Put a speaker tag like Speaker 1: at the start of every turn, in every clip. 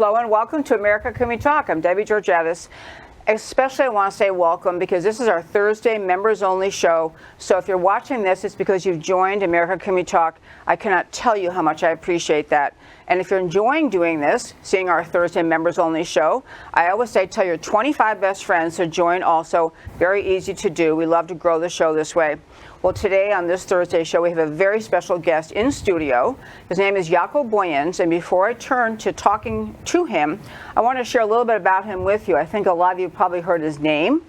Speaker 1: Hello and welcome to America Can We Talk. I'm Debbie Georgatos. Especially I want to say welcome because this is our Thursday members-only show. So if you're watching this, it's because you've joined America Can We Talk. I cannot tell you how much I appreciate that. And if you're enjoying doing this, seeing our Thursday members-only show, I always say tell your 25 best friends to join also. Very easy to do. We love to grow the show this way. Well, today on this Thursday show, we have a very special guest in studio. His name is Jaco Booyens, and before I turn to talking to him, I want to share a little bit about him with you. I think a lot of you probably heard his name.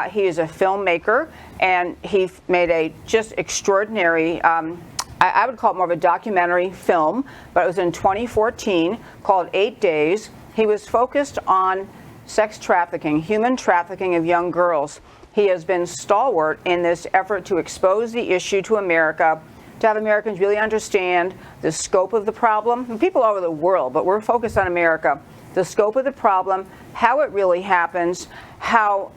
Speaker 1: He is a filmmaker, and he made a just extraordinary, I would call it more of a documentary film, but it was in 2014 called 8 Days. He was focused on sex trafficking, human trafficking of young girls. He has been stalwart in this effort to expose the issue to America, to have Americans really understand the scope of the problem. And people all over the world, but we're focused on America. The scope of the problem, how it really happens, how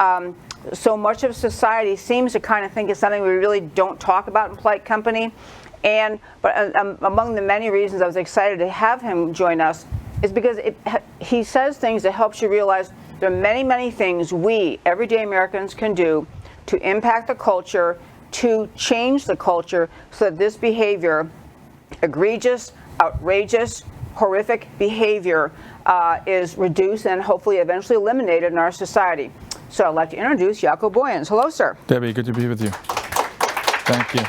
Speaker 1: so much of society seems to kind of think it's something we really don't talk about in polite company. But among the many reasons I was excited to have him join us is because he says things that helps you realize there are many, many things we, everyday Americans, can do to impact the culture, to change the culture so that this behavior, egregious, outrageous, horrific behavior, is reduced and hopefully eventually eliminated in our society. So I'd like to introduce Jaco Booyens. Hello, sir.
Speaker 2: Debbie, good to be with you. Thank you.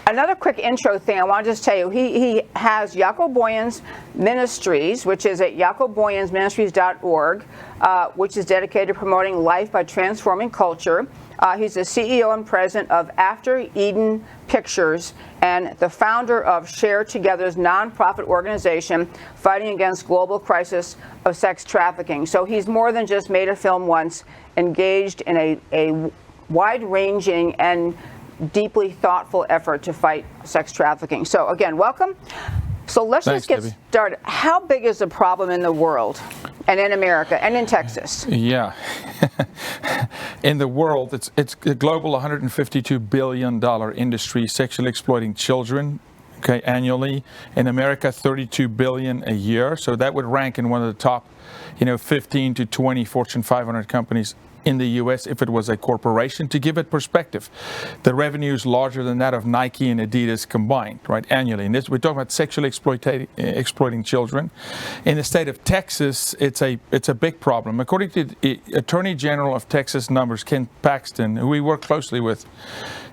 Speaker 1: Another quick intro thing I want to just tell you, he has Jaco Booyens Ministries, which is at jacobooyensministries.org, which is dedicated to promoting life by transforming culture. He's the CEO and president of After Eden Pictures and the founder of Share Together's nonprofit organization fighting against global crisis of sex trafficking. So he's more than just made a film once, engaged in a wide-ranging and deeply thoughtful effort to fight sex trafficking. So again, welcome. So let's just get started. How big is the problem in the world and in America and in Texas?
Speaker 2: Yeah. In the world, it's a global $152 billion industry sexually exploiting children, okay, annually. In America, $32 billion a year. So that would rank in one of the top, 15 to 20 Fortune 500 companies in the U.S. if it was a corporation. To give it perspective, the revenue is larger than that of Nike and Adidas combined, right, annually. And this, we're talking about sexually exploiting children. In the state of Texas, it's a big problem. According to the Attorney General of Texas numbers, Ken Paxton, who we work closely with,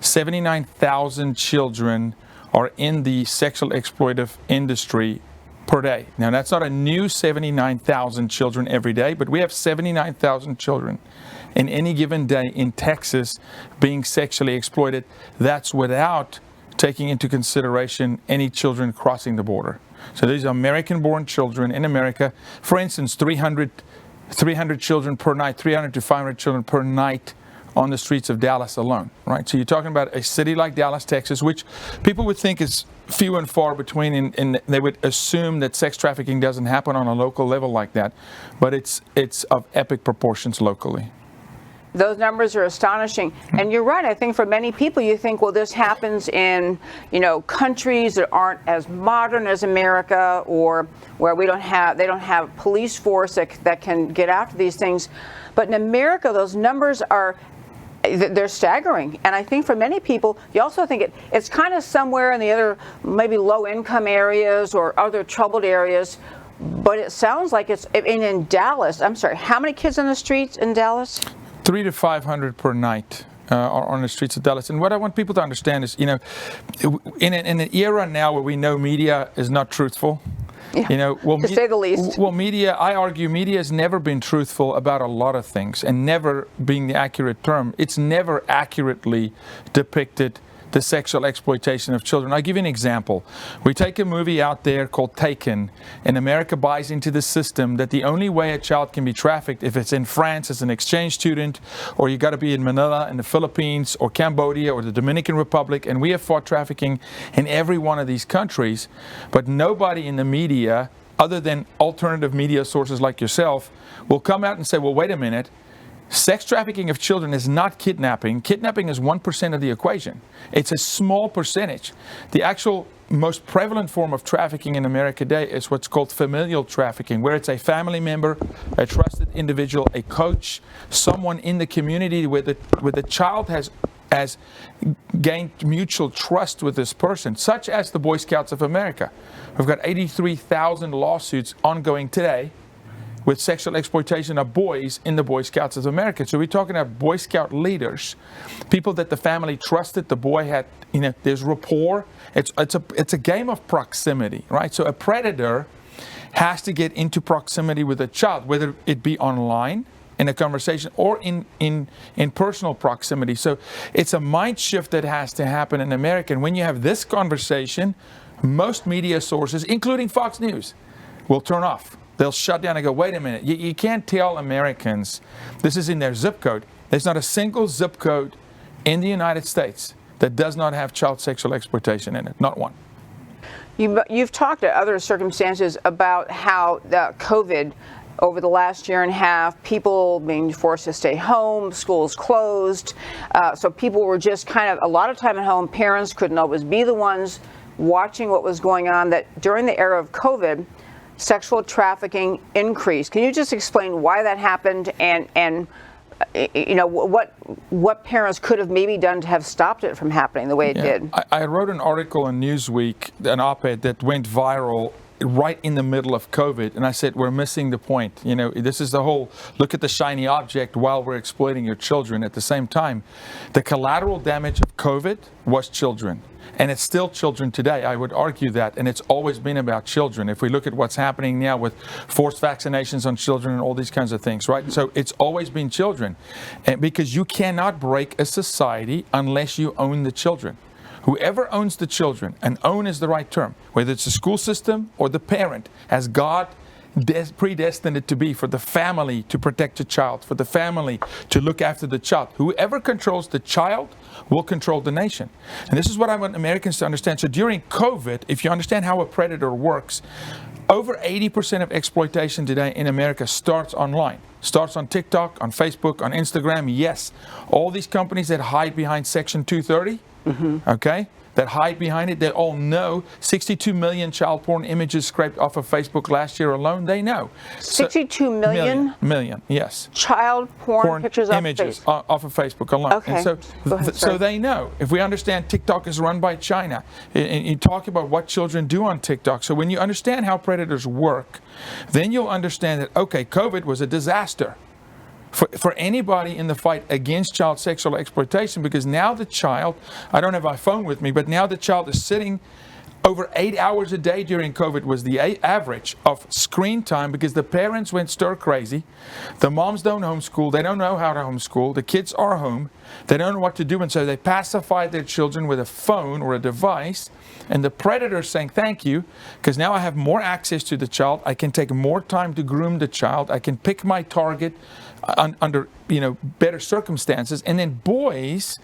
Speaker 2: 79,000 children are in the sexual exploitive industry per day. Now, that's not a new 79,000 children every day, but we have 79,000 children in any given day in Texas being sexually exploited. That's without taking into consideration any children crossing the border. So these are American-born children in America. For instance, 300 children per night, 300 to 500 children per night on the streets of Dallas alone, right? So you're talking about a city like Dallas, Texas, which people would think is few and far between, and they would assume that sex trafficking doesn't happen on a local level like that, but it's of epic proportions locally.
Speaker 1: Those numbers are astonishing. And you're right. I think for many people, you think, well, this happens in, countries that aren't as modern as America, or where they don't have police force that can get after these things. But in America, those numbers they're staggering. And I think for many people, you also think it's kind of somewhere in the other, maybe low-income areas or other troubled areas. But it sounds like it's in Dallas. I'm sorry, how many kids on the streets in Dallas?
Speaker 2: 300 to 500 per night are on the streets of Dallas. And what I want people to understand is, in an era now where we know media is not truthful,
Speaker 1: to say the least.
Speaker 2: Well, I argue media has never been truthful about a lot of things, and never being the accurate term. It's never accurately depicted the sexual exploitation of children. I'll give you an example. We take a movie out there called Taken, and America buys into the system that the only way a child can be trafficked if it's in France as an exchange student, or you got to be in Manila in the Philippines or Cambodia or the Dominican Republic, and we have fought trafficking in every one of these countries, but nobody in the media, other than alternative media sources like yourself, will come out and say, well, wait a minute, Sex trafficking of children is not kidnapping. Kidnapping is 1% of the equation. It's a small percentage. The actual most prevalent form of trafficking in America today is what's called familial trafficking, where it's a family member, a trusted individual, a coach, someone in the community where the child has gained mutual trust with this person, such as the Boy Scouts of America. We've got 83,000 lawsuits ongoing today with sexual exploitation of boys in the Boy Scouts of America. So we're talking about Boy Scout leaders, people that the family trusted, the boy had, there's rapport. It's a game of proximity, right? So a predator has to get into proximity with a child, whether it be online, in a conversation, or in personal proximity. So it's a mind shift that has to happen in America. And when you have this conversation, most media sources, including Fox News, will turn off. They'll shut down and go, wait a minute, you can't tell Americans this is in their zip code. There's not a single zip code in the United States that does not have child sexual exploitation in it, not one.
Speaker 1: You've talked at other circumstances about how COVID, over the last year and a half, people being forced to stay home, schools closed, so people were just kind of a lot of time at home. Parents couldn't always be the ones watching what was going on, that during the era of COVID, sexual trafficking increased. Can you just explain why that happened and what parents could have maybe done to have stopped it from happening the way it did?
Speaker 2: I wrote an article in Newsweek, an op-ed that went viral right in the middle of COVID, and I said, we're missing the point. This is the whole look at the shiny object while we're exploiting your children at the same time. The collateral damage of COVID was children. And it's still children today. I would argue that. And it's always been about children. If we look at what's happening now with forced vaccinations on children and all these kinds of things, right? So it's always been children. And because you cannot break a society unless you own the children. Whoever owns the children, and own is the right term, whether it's the school system or the parent, as God predestined it to be, for the family to protect the child, for the family to look after the child. Whoever controls the child will control the nation. And this is what I want Americans to understand. So during COVID, if you understand how a predator works, over 80% of exploitation today in America starts online. Starts on TikTok, on Facebook, on Instagram. Yes, all these companies that hide behind Section 230, okay, that hide behind it, they all know 62 million child porn images scraped off of Facebook last year alone. They know.
Speaker 1: 62 million?
Speaker 2: Yes.
Speaker 1: Child porn pictures
Speaker 2: images off of Facebook alone.
Speaker 1: Okay.
Speaker 2: And so they know. If we understand TikTok is run by China, and you talk about what children do on TikTok. So when you understand how predators work, then you'll understand that, okay, COVID was a disaster for anybody in the fight against child sexual exploitation, because now the child, I don't have my phone with me, but now the child is sitting over 8 hours a day during COVID was the average of screen time, because the parents went stir crazy. The moms don't homeschool. They don't know how to homeschool. The kids are home. They don't know what to do. And so they pacify their children with a phone or a device. And the predator is saying, thank you, because now I have more access to the child. I can take more time to groom the child. I can pick my target under better circumstances. And then boys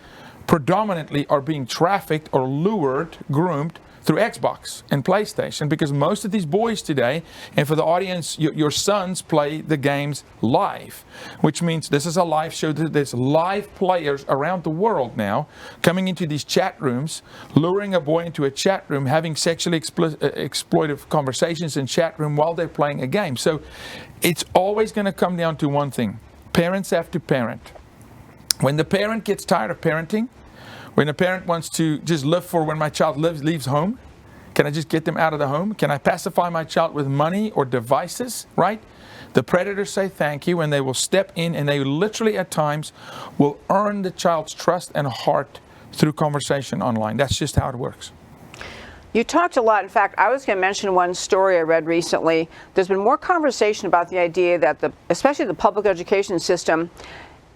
Speaker 2: predominantly are being trafficked or lured, groomed through Xbox and PlayStation, because most of these boys today, and for the audience, your sons play the games live, which means this is a live show. There's live players around the world now coming into these chat rooms, luring a boy into a chat room, having sexually exploitive conversations in chat room while they're playing a game. So it's always going to come down to one thing. Parents have to parent. When the parent gets tired of parenting, when a parent wants to just live for when my child leaves home, can I just get them out of the home? Can I pacify my child with money or devices, right? The predators say thank you, and they will step in, and they literally at times will earn the child's trust and heart through conversation online. That's just how it works.
Speaker 1: You talked a lot. In fact, I was going to mention one story I read recently. There's been more conversation about the idea that especially the public education system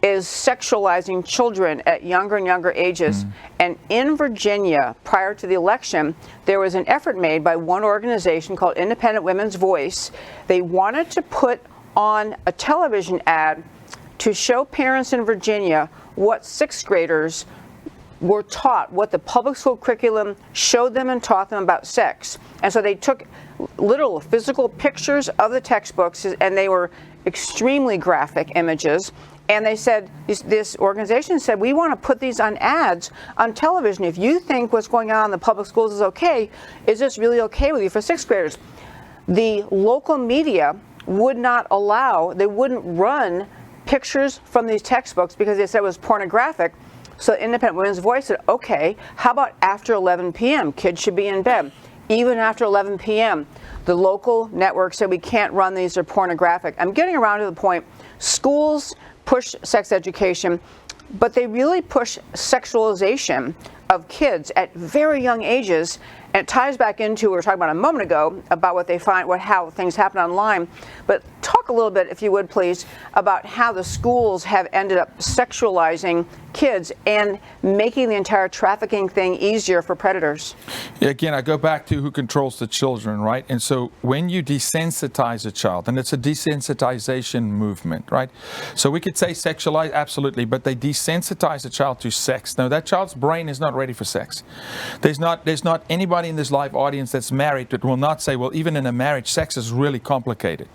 Speaker 1: is sexualizing children at younger and younger ages. And in Virginia, prior to the election, there was an effort made by one organization called Independent Women's Voice. They wanted to put on a television ad to show parents in Virginia what sixth graders were taught, what the public school curriculum showed them and taught them about sex. And so they took literal physical pictures of the textbooks, and they were extremely graphic images. And they said, this organization said, we want to put these on ads on television. If you think what's going on in the public schools is okay, is this really okay with you for sixth graders? The local media would not allow, they wouldn't run pictures from these textbooks because they said it was pornographic. So Independent Women's Voice said, okay, how about after 11 p.m.? Kids should be in bed. Even after 11 p.m., the local network said we can't run these, they're pornographic. I'm getting around to the point, schools push sex education, but they really push sexualization of kids at very young ages. And it ties back into what we were talking about a moment ago about what they find, how things happen online. But talk a little bit, if you would please, about how the schools have ended up sexualizing kids and making the entire trafficking thing easier for predators.
Speaker 2: Yeah, again, I go back to who controls the children, right? And so when you desensitize a child, and it's a desensitization movement, right? So we could say sexualize, absolutely, but they desensitize a child to sex. Now, that child's brain is not ready for sex. There's not anybody in this live audience that's married that will not say, well, even in a marriage, sex is really complicated.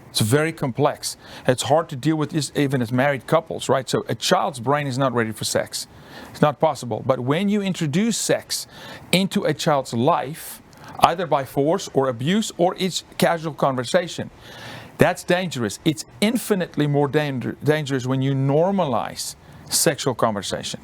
Speaker 2: It's very complex. It's hard to deal with even as married couples, right? So a child's brain is not ready for sex. It's not possible. But when you introduce sex into a child's life, either by force or abuse or it's casual conversation, that's dangerous. It's infinitely more dangerous when you normalize sexual conversation.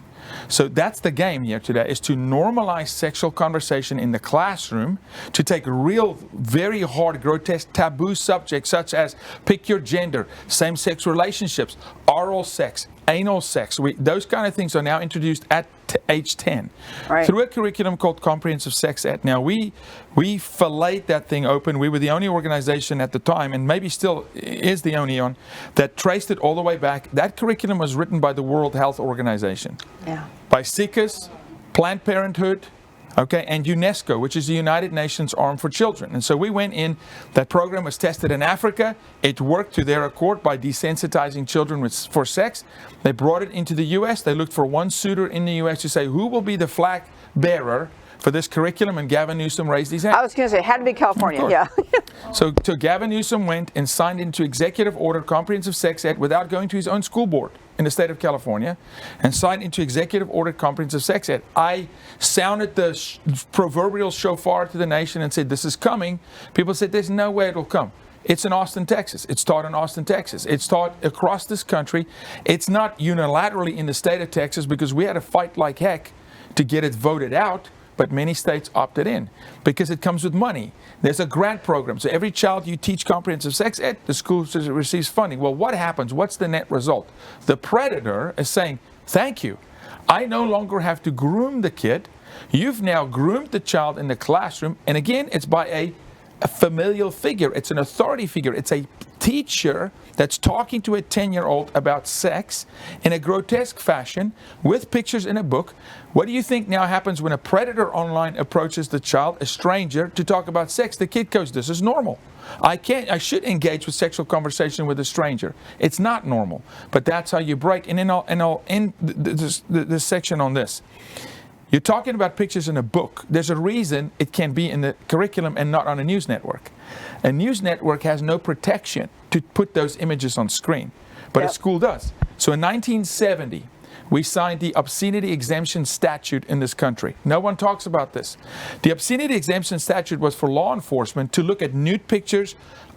Speaker 2: So that's the game here today, is to normalize sexual conversation in the classroom, to take real, very hard, grotesque, taboo subjects such as pick your gender, same-sex relationships, oral sex, anal sex. Those kind of things are now introduced at age 10 through a curriculum called Comprehensive Sex Ed. Now, we filleted that thing open. We were the only organization at the time, and maybe still is the only one, that traced it all the way back. That curriculum was written by the World Health Organization, by SICAS, Planned Parenthood, okay, and UNESCO, which is the United Nations Arm for Children. And so we went in, that program was tested in Africa. It worked to their accord by desensitizing children for sex. They brought it into the U.S. They looked for one suitor in the U.S. to say, who will be the flag bearer for this curriculum? And Gavin Newsom raised his hand.
Speaker 1: I was going to say, it had to be California, yeah.
Speaker 2: So Gavin Newsom went and signed into executive order Comprehensive Sex Ed without going to his own school board in the state of California, and signed into executive order Comprehensive Sex Ed. I sounded the proverbial shofar to the nation and said, this is coming. People said, there's no way it'll come. It's in Austin, Texas. It's taught in Austin, Texas. It's taught across this country. It's not unilaterally in the state of Texas because we had to fight like heck to get it voted out. But many states opted in because it comes with money. There's a grant program. So every child you teach comprehensive sex ed, the school receives funding. Well, what happens? What's the net result? The predator is saying, thank you. I no longer have to groom the kid. You've now groomed the child in the classroom. And again, it's by a familial figure. It's an authority figure. It's a teacher that's talking to a 10-year-old about sex in a grotesque fashion with pictures in a book. What do you think now happens when a predator online approaches the child, a stranger, to talk about sex? The kid goes, this is normal. I should engage with sexual conversation with a stranger. It's not normal. But that's how you break. And then I'll end this section on this. You're talking about pictures in a book. There's a reason it can be in the curriculum and not on a news network. A news network has no protection to put those images on screen, but a school does. So in 1970, we signed the obscenity exemption statute in this country. No one talks about this. The obscenity exemption statute was for law enforcement to look at nude pictures,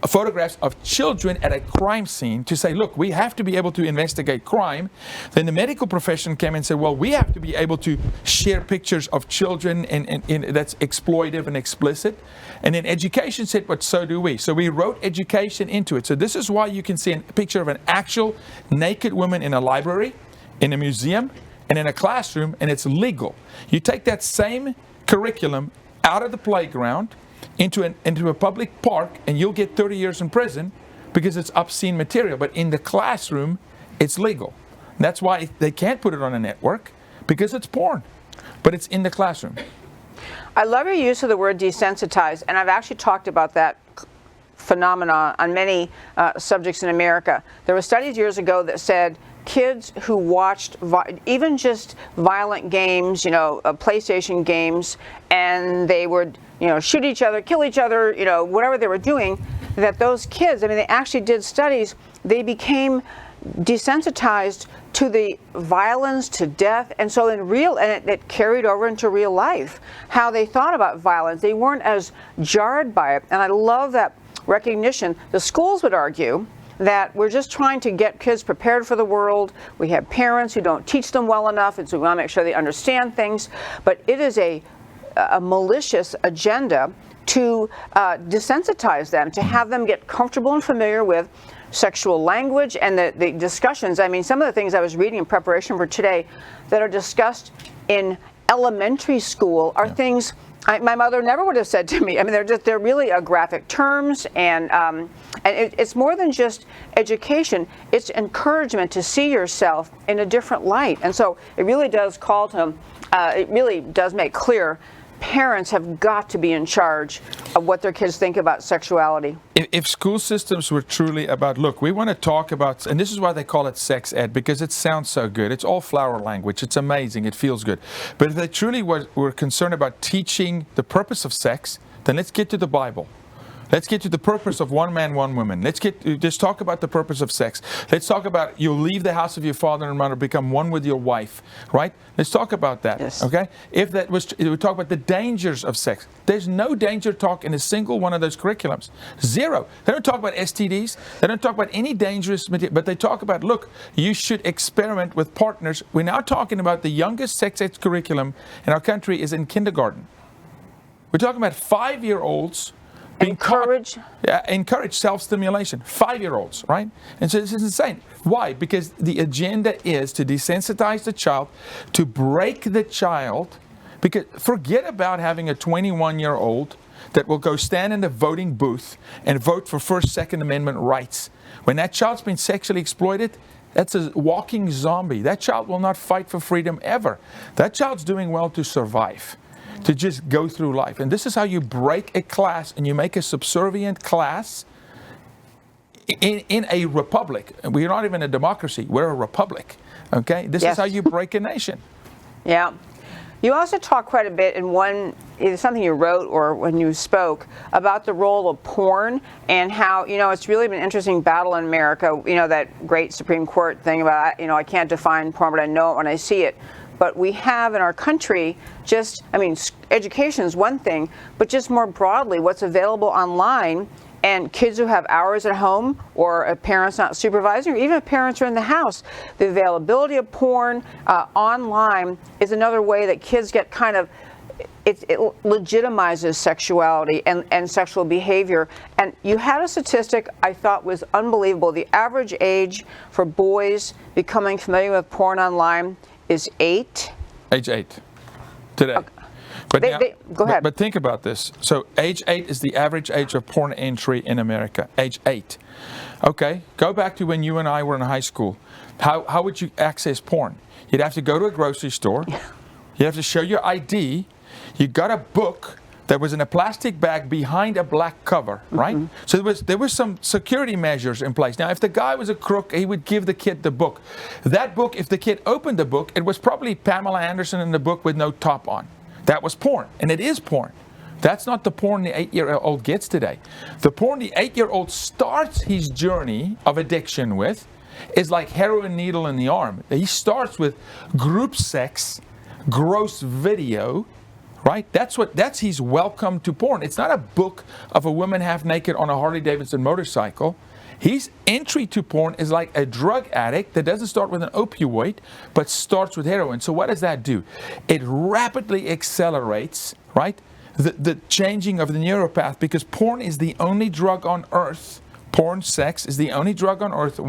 Speaker 2: photographs of children at a crime scene to say, look, we have to be able to investigate crime. Then the medical profession came and said, well, we have to be able to share pictures of children and that's exploitive and explicit. And then education said, but so do we. So we wrote education into it. So this is why you can see a picture of an actual naked woman in a library, in a museum, and in a classroom, and it's legal. You take that same curriculum out of the playground into a public park, and you'll get 30 years in prison because it's obscene material. But in the classroom, it's legal. And that's why they can't put it on a network, because it's porn. But it's in the classroom.
Speaker 1: I love your use of the word desensitize, and I've actually talked about that phenomena on many subjects in America. There were studies years ago that said kids who watched even just violent games, PlayStation games, and they would, shoot each other, kill each other, whatever they were doing, that those kids, they actually did studies, they became desensitized to the violence, to death, and so it carried over into real life, how they thought about violence. They weren't as jarred by it, and I love that recognition. The schools would argue that we're just trying to get kids prepared for the world. We have parents who don't teach them well enough, and so we want to make sure they understand things, but it is a malicious agenda to desensitize them, to have them get comfortable and familiar with sexual language and the discussions. Some of the things I was reading in preparation for today that are discussed in elementary school are things my mother never would have said to me. They're really graphic terms, and it's more than just education. It's encouragement to see yourself in a different light, and so it really does call to them. It really does make clear parents have got to be in charge of what their kids think about sexuality.
Speaker 2: If school systems were truly about, look, we want to talk about, and this is why they call it sex ed, because it sounds so good. It's all flower language. It's amazing. It feels good. But if they truly were concerned about teaching the purpose of sex, then let's get to the Bible. Let's get to the purpose of one man, one woman. Just talk about the purpose of sex. Let's talk about you'll leave the house of your father and mother, become one with your wife, right? Let's talk about that, okay? If that was, we talk about the dangers of sex. There's no danger talk in a single one of those curriculums. Zero. They don't talk about STDs. They don't talk about any dangerous material, but they talk about, look, you should experiment with partners. We're now talking about the youngest sex ed curriculum in our country is in kindergarten. We're talking about 5-year-olds encourage self-stimulation. 5-year-olds, right? And so this is insane. Why? Because the agenda is to desensitize the child, to break the child. Because forget about having a 21-year-old that will go stand in the voting booth and vote for First, Second Amendment rights. When that child's been sexually exploited, that's a walking zombie. That child will not fight for freedom ever. That child's doing well to survive, to just go through life. And this is how you break a class and you make a subservient class in a republic. We're not even a democracy, we're a republic. Okay? This is how you break a nation.
Speaker 1: Yeah. You also talk quite a bit in either something you wrote or when you spoke about the role of porn and how, it's really been an interesting battle in America. That great Supreme Court thing about, I can't define porn, but I know it when I see it. But we have in our country education is one thing, but just more broadly, what's available online, and kids who have hours at home or a parent's not supervising, or even if parents are in the house, the availability of porn online is another way that kids get it legitimizes sexuality and sexual behavior. And you had a statistic I thought was unbelievable. The average age for boys becoming familiar with porn online is 8.
Speaker 2: Age 8 today.
Speaker 1: Okay.
Speaker 2: But
Speaker 1: go ahead.
Speaker 2: But think about this. So age 8 is the average age of porn entry in America. Age 8. Okay, go back to when you and I were in high school. How would you access porn? You'd have to go to a grocery store. You'd have to show your ID. You got a book that was in a plastic bag behind a black cover, right? Mm-hmm. So there were some security measures in place. Now, if the guy was a crook, he would give the kid the book. That book, if the kid opened the book, it was probably Pamela Anderson in the book with no top on. That was porn, and it is porn. That's not the porn the 8-year-old gets today. The porn the 8-year-old starts his journey of addiction with is like heroin needle in the arm. He starts with group sex, gross video, right? That's his welcome to porn. It's not a book of a woman half naked on a Harley Davidson motorcycle. His entry to porn is like a drug addict that doesn't start with an opioid, but starts with heroin. So what does that do? It rapidly accelerates, right, the changing of the neuropath, because porn is the only drug on earth. Porn, sex, is the only drug on earth,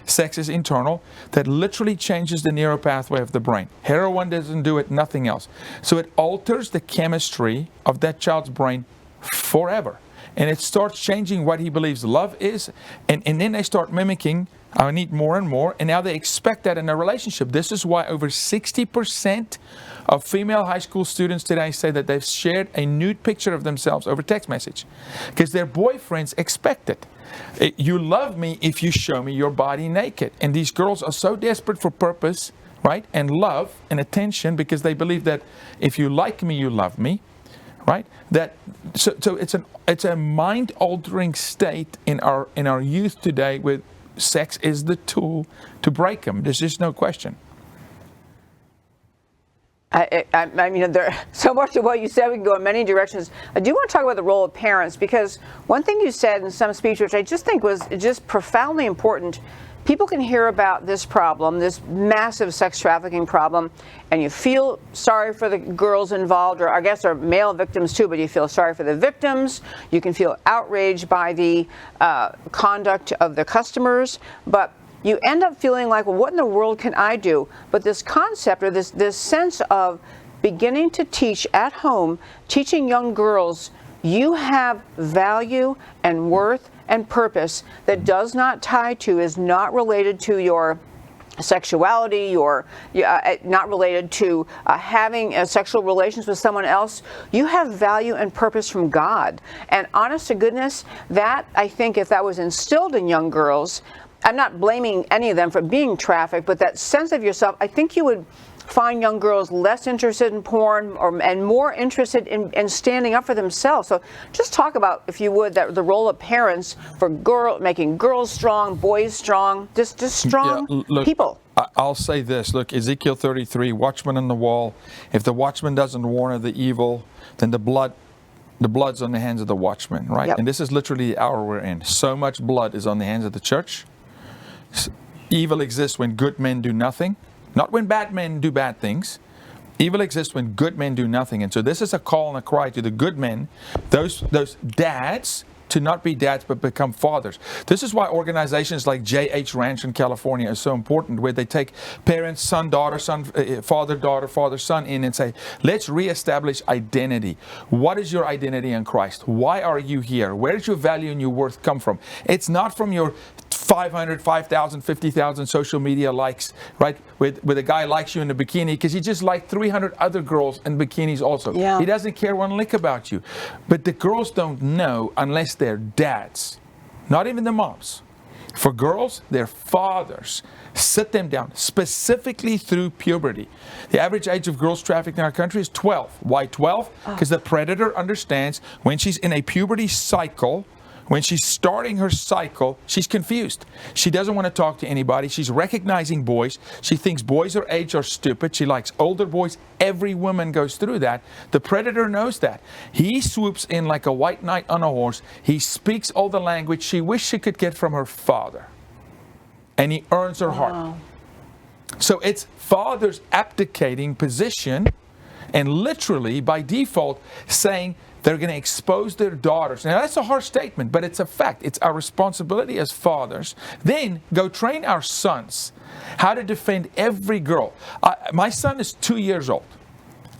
Speaker 2: sex is internal, that literally changes the neuropathway of the brain. Heroin doesn't do it, nothing else. So it alters the chemistry of that child's brain forever. And it starts changing what he believes love is, and then they start mimicking I need more and more. And now they expect that in a relationship. This is why over 60% of female high school students today say that they've shared a nude picture of themselves over text message. Because their boyfriends expect it. You love me if you show me your body naked. And these girls are so desperate for purpose, right? And love and attention, because they believe that if you like me, you love me. Right? So it's a mind-altering state in our youth today, where sex is the tool to break them. There's just no question.
Speaker 1: I mean, there so much of what you said, we can go in many directions. I do want to talk about the role of parents, because one thing you said in some speech, which I just think was just profoundly important. People can hear about this problem, this massive sex trafficking problem, and you feel sorry for the girls involved, or I guess they're male victims too, but you feel sorry for the victims. You can feel outraged by the conduct of the customers, but you end up feeling like, well, what in the world can I do? But this concept, or this sense of beginning to teach at home, teaching young girls, you have value and worth and purpose that does not tie to, is not related to your sexuality, or not related to having sexual relations with someone else. You have value and purpose from God. And honest to goodness, that, I think, if that was instilled in young girls, I'm not blaming any of them for being trafficked, but that sense of yourself, I think you would find young girls less interested in porn, and more interested in standing up for themselves. So just talk about, if you would, that the role of parents for making girls strong, boys strong, just strong people.
Speaker 2: I'll say this. Look, Ezekiel 33, watchman on the wall. If the watchman doesn't warn of the evil, then the blood's on the hands of the watchman, right?
Speaker 1: Yep.
Speaker 2: And this is literally the hour we're in. So much blood is on the hands of the church. Evil exists when good men do nothing. Not when bad men do bad things. Evil exists when good men do nothing. And so this is a call and a cry to the good men, those dads, to not be dads but become fathers. This is why organizations like J.H. Ranch in California are so important, where they take parents, son, daughter, son, father, daughter, father, son in and say, let's reestablish identity. What is your identity in Christ? Why are you here? Where does your value and your worth come from? It's not from your 500, 5,000, 50,000 social media likes, right? With a guy likes you in a bikini because he just liked 300 other girls in bikinis also.
Speaker 1: Yeah.
Speaker 2: He doesn't care one lick about you. But the girls don't know unless they're dads, not even the moms. For girls, their fathers sit them down, specifically through puberty. The average age of girls trafficked in our country is 12. Why 12? Because the predator understands when she's in a puberty cycle, when she's starting her cycle, she's confused. She doesn't want to talk to anybody. She's recognizing boys. She thinks boys her age are stupid. She likes older boys. Every woman goes through that. The predator knows that. He swoops in like a white knight on a horse. He speaks all the language she wished she could get from her father. And he earns her heart. So it's fathers abdicating position and literally by default saying, they're going to expose their daughters. Now, that's a harsh statement, but it's a fact. It's our responsibility as fathers. Then go train our sons how to defend every girl. My son is 2 years old.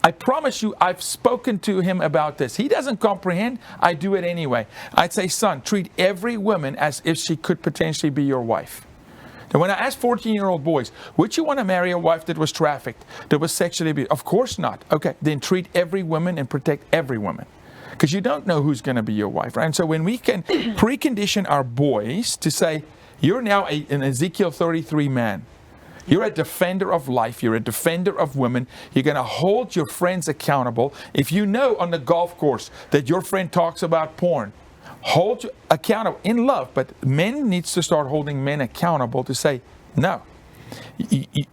Speaker 2: I promise you, I've spoken to him about this. He doesn't comprehend. I do it anyway. I'd say, son, treat every woman as if she could potentially be your wife. Now, when I ask 14-year-old boys, would you want to marry a wife that was trafficked, that was sexually abused? Of course not. Okay, then treat every woman and protect every woman. Because you don't know who's going to be your wife, right? And so when we can precondition our boys to say, you're now an Ezekiel 33 man. You're a defender of life. You're a defender of women. You're going to hold your friends accountable. If you know on the golf course that your friend talks about porn, hold you accountable in love. But men needs to start holding men accountable to say, no.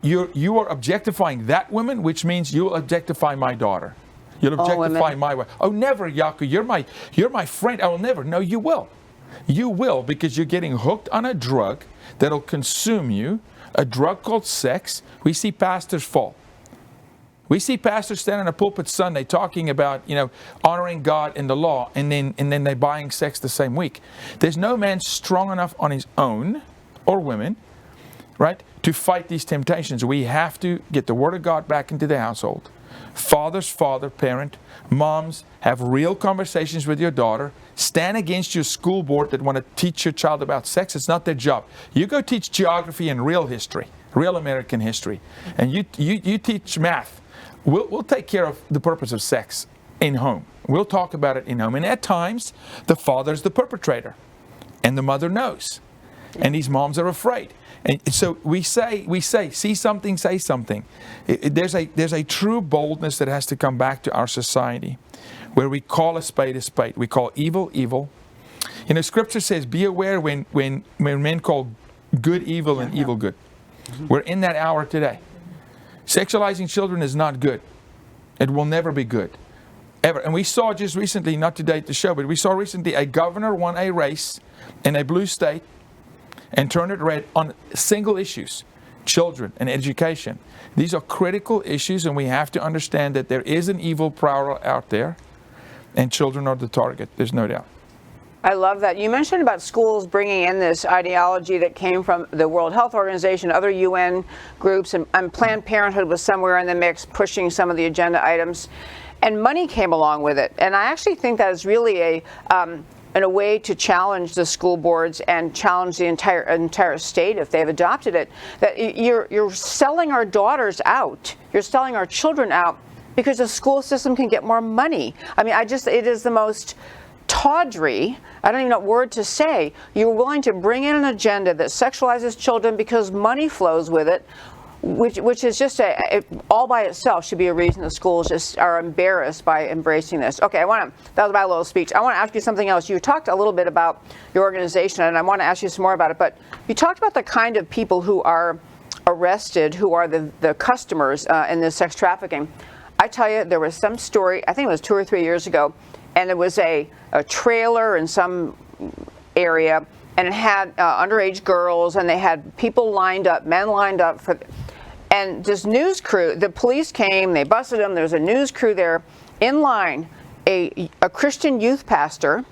Speaker 2: You are objectifying that woman, which means you'll objectify my daughter. You'll objectify my wife. Oh, never, Yaku. You're my friend. I will never. No, you will. You will, because you're getting hooked on a drug that'll consume you, a drug called sex. We see pastors fall. We see pastors stand in a pulpit Sunday talking about, honoring God and the law, and then they're buying sex the same week. There's no man strong enough on his own, or women, right, to fight these temptations. We have to get the Word of God back into the household. Father's father, parent, moms, have real conversations with your daughter. stand against your school board that want to teach your child about sex. It's not their job. You go teach geography and real history, real American history, and you teach math. We'll take care of the purpose of sex in home. We'll talk about it in home. And at times, the father's the perpetrator, and the mother knows, and these moms are afraid. And so we say, see something, say something. There's a true boldness that has to come back to our society, where we call a spade a spade. We call evil, evil. You know, Scripture says, be aware when men call good evil and evil good. We're in that hour today. Sexualizing children is not good. It will never be good. Ever. And we saw just recently, not to date the show, but we saw recently a governor won a race in a blue state and turned it red on single issues, children and education. These are critical issues, and we have to understand that there is an evil prowler out there, and children are the target. There's no doubt.
Speaker 1: I love that. You mentioned about schools bringing in this ideology that came from the World Health Organization, other UN groups, and Planned Parenthood was somewhere in the mix pushing some of the agenda items. And money came along with it. And I actually think that is really a way to challenge the school boards and challenge the entire state if they've adopted it. That you're selling our daughters out. You're selling our children out because the school system can get more money. I mean, it is the most tawdry, I don't even know what word to say. You're willing to bring in an agenda that sexualizes children because money flows with it, which is just all by itself should be a reason the schools just are embarrassed by embracing this. Okay, that was my little speech. I want to ask you something else. You talked a little bit about your organization, and I want to ask you some more about it, but you talked about the kind of people who are arrested, who are the customers in this sex trafficking. I tell you, there was some story, I think it was 2 or 3 years ago, and it was a trailer in some area, and it had underage girls, and they had people lined up, men lined up for, and this news crew, the police came, they busted them, there was a news crew there in line, a Christian youth pastor.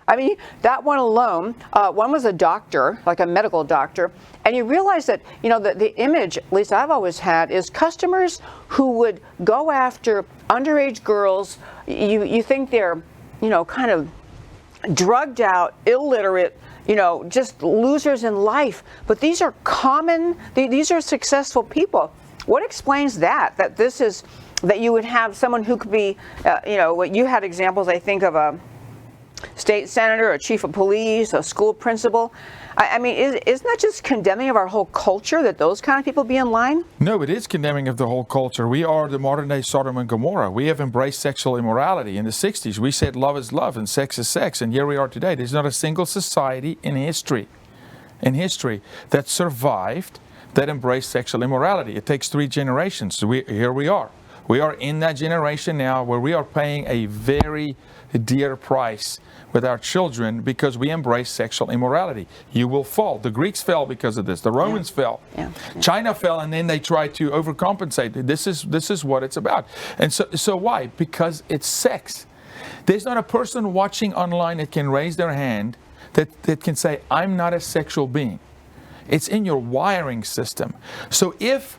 Speaker 1: I mean, that one alone, one was a doctor, like a medical doctor, and you realize that, you know, the image, at least I've always had, is customers who would go after underage girls. You think they're, you know, kind of drugged out, illiterate, you know, just losers in life. But these are these are successful people. What explains that? That you would have someone who could be, you know, what you had examples, I think, of a state senator, a chief of police, a school principal. I mean, isn't that just condemning of our whole culture that those kind of people be in line?
Speaker 2: No, it is condemning of the whole culture. We are the modern day Sodom and Gomorrah. We have embraced sexual immorality. In the 60s, we said love is love and sex is sex. And here we are today. There's not a single society in history that survived that embraced sexual immorality. It takes 3 generations. So here we are. We are in that generation now where we are paying a very dear price with our children because we embrace sexual immorality. You will fall. The Greeks fell because of this. The Romans fell. China fell, and then they tried to overcompensate. This is what it's about. And so why? Because it's sex. There's not a person watching online that can raise their hand that can say, I'm not a sexual being. It's in your wiring system. So if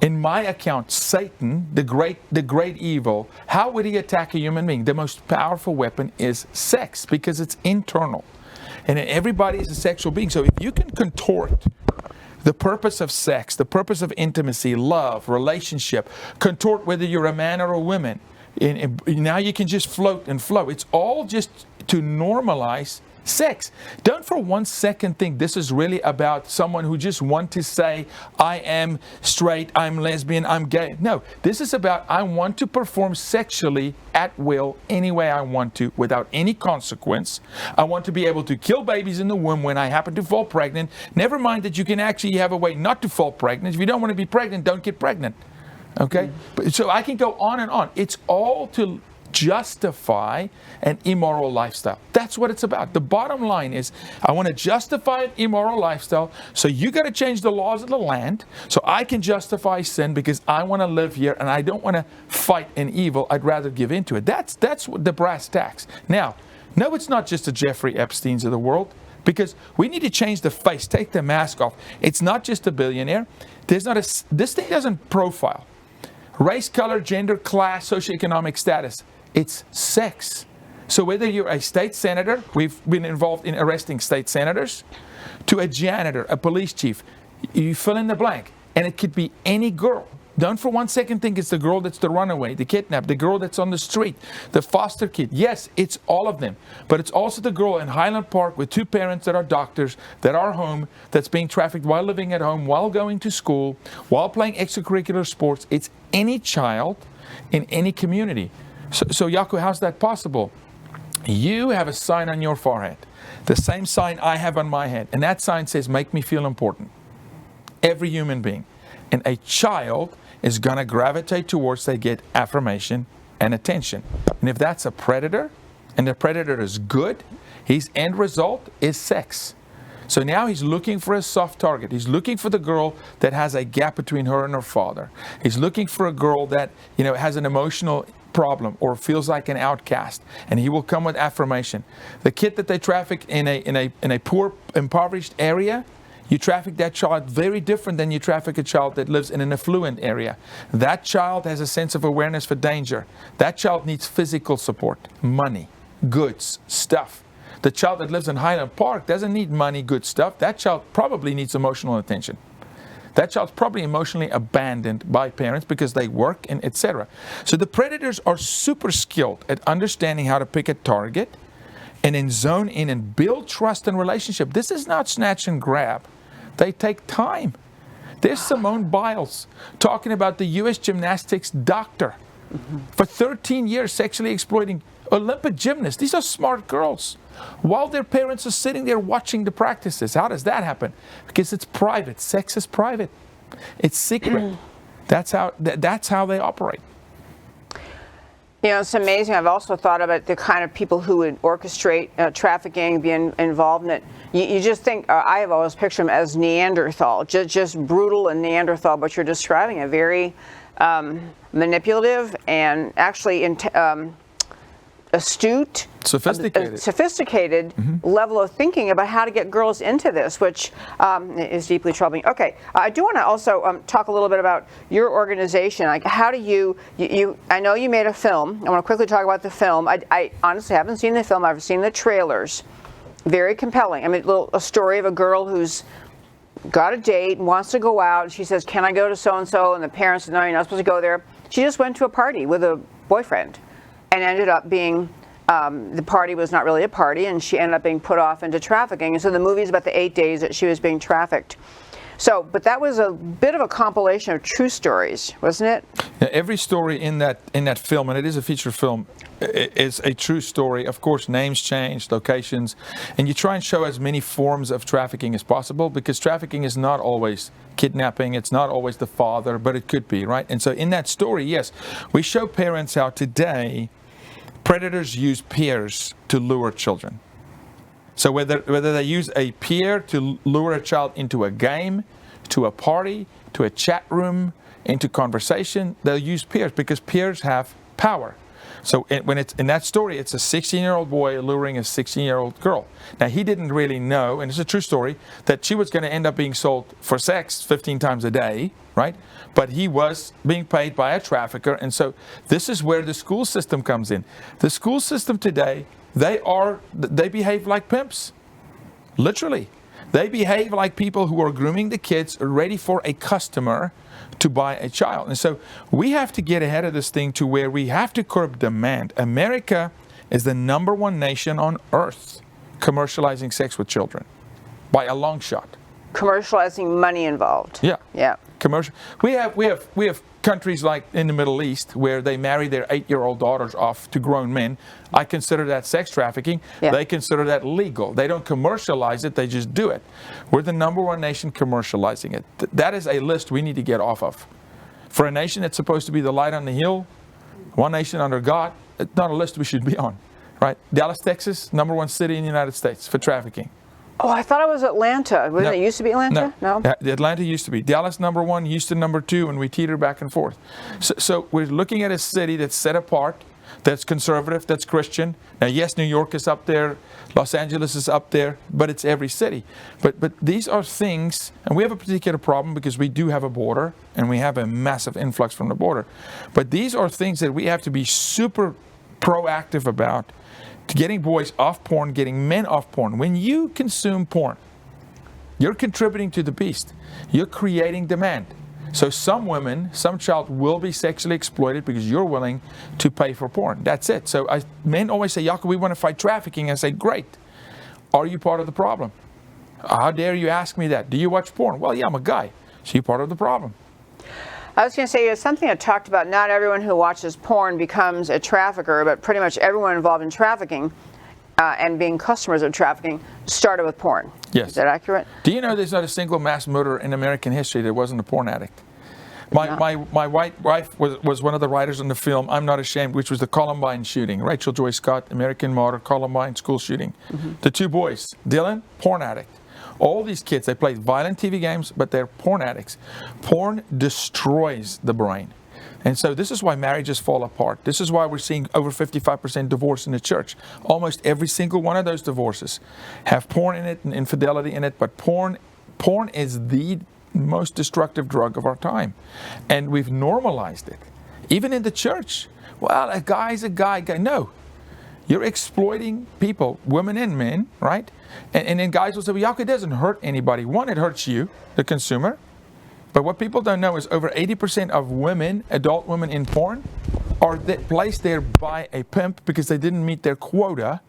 Speaker 2: in my account, Satan, the great evil, how would he attack a human being? The most powerful weapon is sex because it's internal. And everybody is a sexual being. So if you can contort the purpose of sex, the purpose of intimacy, love, relationship, contort whether you're a man or a woman, and now you can just float and flow. It's all just to normalize sex. Don't for 1 second think this is really about someone who just wants to say, I am straight, I'm lesbian, I'm gay. No, this is about I want to perform sexually at will any way I want to without any consequence. I want to be able to kill babies in the womb when I happen to fall pregnant. Never mind that you can actually have a way not to fall pregnant. If you don't want to be pregnant, don't get pregnant. Okay? So I can go on and on. It's all to justify an immoral lifestyle. That's what it's about. The bottom line is I want to justify an immoral lifestyle, so you got to change the laws of the land so I can justify sin because I want to live here and I don't want to fight an evil. I'd rather give into it. That's what the brass tacks. Now, no, it's not just the Jeffrey Epsteins of the world, because we need to change the face, take the mask off. It's not just a billionaire. This thing doesn't profile race, color, gender, class, socioeconomic status. It's sex. So whether you're a state senator, we've been involved in arresting state senators, to a janitor, a police chief, you fill in the blank. And it could be any girl. Don't for one second think it's the girl that's the runaway, the kidnapped, the girl that's on the street, the foster kid. Yes, it's all of them. But it's also the girl in Highland Park with 2 parents that are doctors, that are home, that's being trafficked while living at home, while going to school, while playing extracurricular sports. It's any child in any community. So Jaco, how's that possible? You have a sign on your forehead, the same sign I have on my head. And that sign says, make me feel important. Every human being. And a child is going to gravitate towards they get affirmation and attention. And if that's a predator, and the predator is good, his end result is sex. So now he's looking for a soft target. He's looking for the girl that has a gap between her and her father. He's looking for a girl that, has an emotional problem or feels like an outcast, and he will come with affirmation. The kid that they traffic in a poor, impoverished area, you traffic that child very different than you traffic a child that lives in an affluent area. That child has a sense of awareness for danger. That child needs physical support, money, goods, stuff. The child that lives in Highland Park doesn't need money, good stuff. That child probably needs emotional attention. That child's probably emotionally abandoned by parents because they work and etc. So the predators are super skilled at understanding how to pick a target and then zone in and build trust and relationship. This is not snatch and grab. They take time. There's Simone Biles talking about the U.S. gymnastics doctor for 13 years sexually exploiting Olympic gymnasts. These are smart girls. While their parents are sitting there watching the practices. How does that happen? Because it's private. Sex is private. It's secret. That's how they operate.
Speaker 1: It's amazing. I've also thought about the kind of people who would orchestrate trafficking, be involved in it. You just think, I have always pictured them as Neanderthal, just brutal and Neanderthal, but you're describing a very manipulative and actually astute, sophisticated level of thinking about how to get girls into this, which is deeply troubling. Okay, I do want to also talk a little bit about your organization. Like, how do you I know you made a film. I want to quickly talk about the film. I honestly haven't seen the film. I've seen the trailers. Very compelling. I mean, a story of a girl who's got a date and wants to go out. She says, "Can I go to so-and-so?" And the parents said, "No, you're not supposed to go there." She just went to a party with a boyfriend and ended up being, the party was not really a party, and she ended up being put off into trafficking. And so the movie is about the 8 days that she was being trafficked. So, but that was a bit of a compilation of true stories, wasn't it?
Speaker 2: Yeah, every story in that film, and it is a feature film, is a true story. Of course, names change, locations, and you try and show as many forms of trafficking as possible, because trafficking is not always kidnapping, it's not always the father, but it could be, right? And so in that story, yes, we show parents how today predators use peers to lure children. So whether they use a peer to lure a child into a game, to a party, to a chat room, into conversation, they'll use peers because peers have power. So when it's in that story, it's a 16-year-old boy luring a 16-year-old girl. Now, he didn't really know, and it's a true story, that she was going to end up being sold for sex 15 times a day, right? But he was being paid by a trafficker, and so this is where the school system comes in. The school system today, they behave like pimps, literally. They behave like people who are grooming the kids, ready for a customer to buy a child. And so we have to get ahead of this thing to where we have to curb demand. America is the #1 nation on earth commercializing sex with children by a long shot.
Speaker 1: Commercializing money involved.
Speaker 2: Yeah.
Speaker 1: Yeah.
Speaker 2: Commercial. We have countries like in the Middle East where they marry their 8-year-old daughters off to grown men. I consider that sex trafficking.
Speaker 1: Yeah.
Speaker 2: They consider that legal. They don't commercialize it, they just do it. We're the #1 nation commercializing it. That is a list we need to get off of. For a nation that's supposed to be the light on the hill, one nation under God, it's not a list we should be on, right? Dallas, Texas, #1 city in the United States for trafficking.
Speaker 1: Oh, I thought it was Atlanta. Wasn't it used to be Atlanta? No.
Speaker 2: The Atlanta used to be. Dallas #1, Houston #2, and we teeter back and forth. So we're looking at a city that's set apart, that's conservative, that's Christian. Now, yes, New York is up there, Los Angeles is up there, but it's every city. But these are things, and we have a particular problem because we do have a border, and we have a massive influx from the border. But these are things that we have to be super proactive about getting boys off porn, getting men off porn. When you consume porn, you're contributing to the beast. You're creating demand. So some women, some child will be sexually exploited because you're willing to pay for porn. That's it. So men always say, Jaco, we want to fight trafficking. I say, great. Are you part of the problem? How dare you ask me that? Do you watch porn? Well, yeah, I'm a guy. So you're part of the problem.
Speaker 1: I was going to say, it's something I talked about. Not everyone who watches porn becomes a trafficker, but pretty much everyone involved in trafficking and being customers of trafficking started with porn.
Speaker 2: Yes.
Speaker 1: Is that accurate?
Speaker 2: Do you know there's not a single mass murderer in American history that wasn't a porn addict? My white wife was one of the writers on the film I'm Not Ashamed, which was the Columbine shooting. Rachel Joy Scott, American martyr, Columbine school shooting. The two boys, Dylan, porn addict. All these kids, they play violent TV games, but they're porn addicts. Porn destroys the brain. And so this is why marriages fall apart. This is why we're seeing over 55% divorce in the church. Almost every single one of those divorces have porn in it and infidelity in it, but porn is the most destructive drug of our time. And we've normalized it. Even in the church. Well, a guy's a guy. No. You're exploiting people, women and men, right? And then guys will say, well, Jaco, it doesn't hurt anybody. One, it hurts you, the consumer. But what people don't know is over 80% of women, adult women in porn, are placed there by a pimp because they didn't meet their quota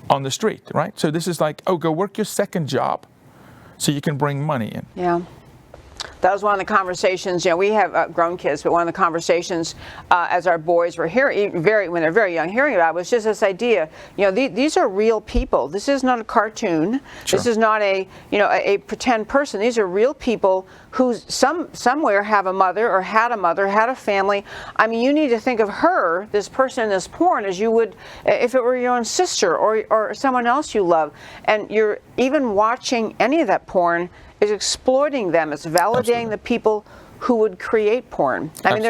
Speaker 2: on the street, right? So this is like, oh, go work your second job so you can bring money in.
Speaker 1: Yeah. That was one of the conversations, we have grown kids, but one of the conversations as our boys were hearing, when they're very young, hearing about it was just this idea, these are real people. This is not a cartoon. Sure. This is not a pretend person. These are real people who somewhere have a mother or had a family. I mean, you need to think of her, this person in this porn, as you would if it were your own sister or someone else you love. And you're even watching any of that porn is exploiting them. It's validating Absolutely. The people who would create porn. I mean,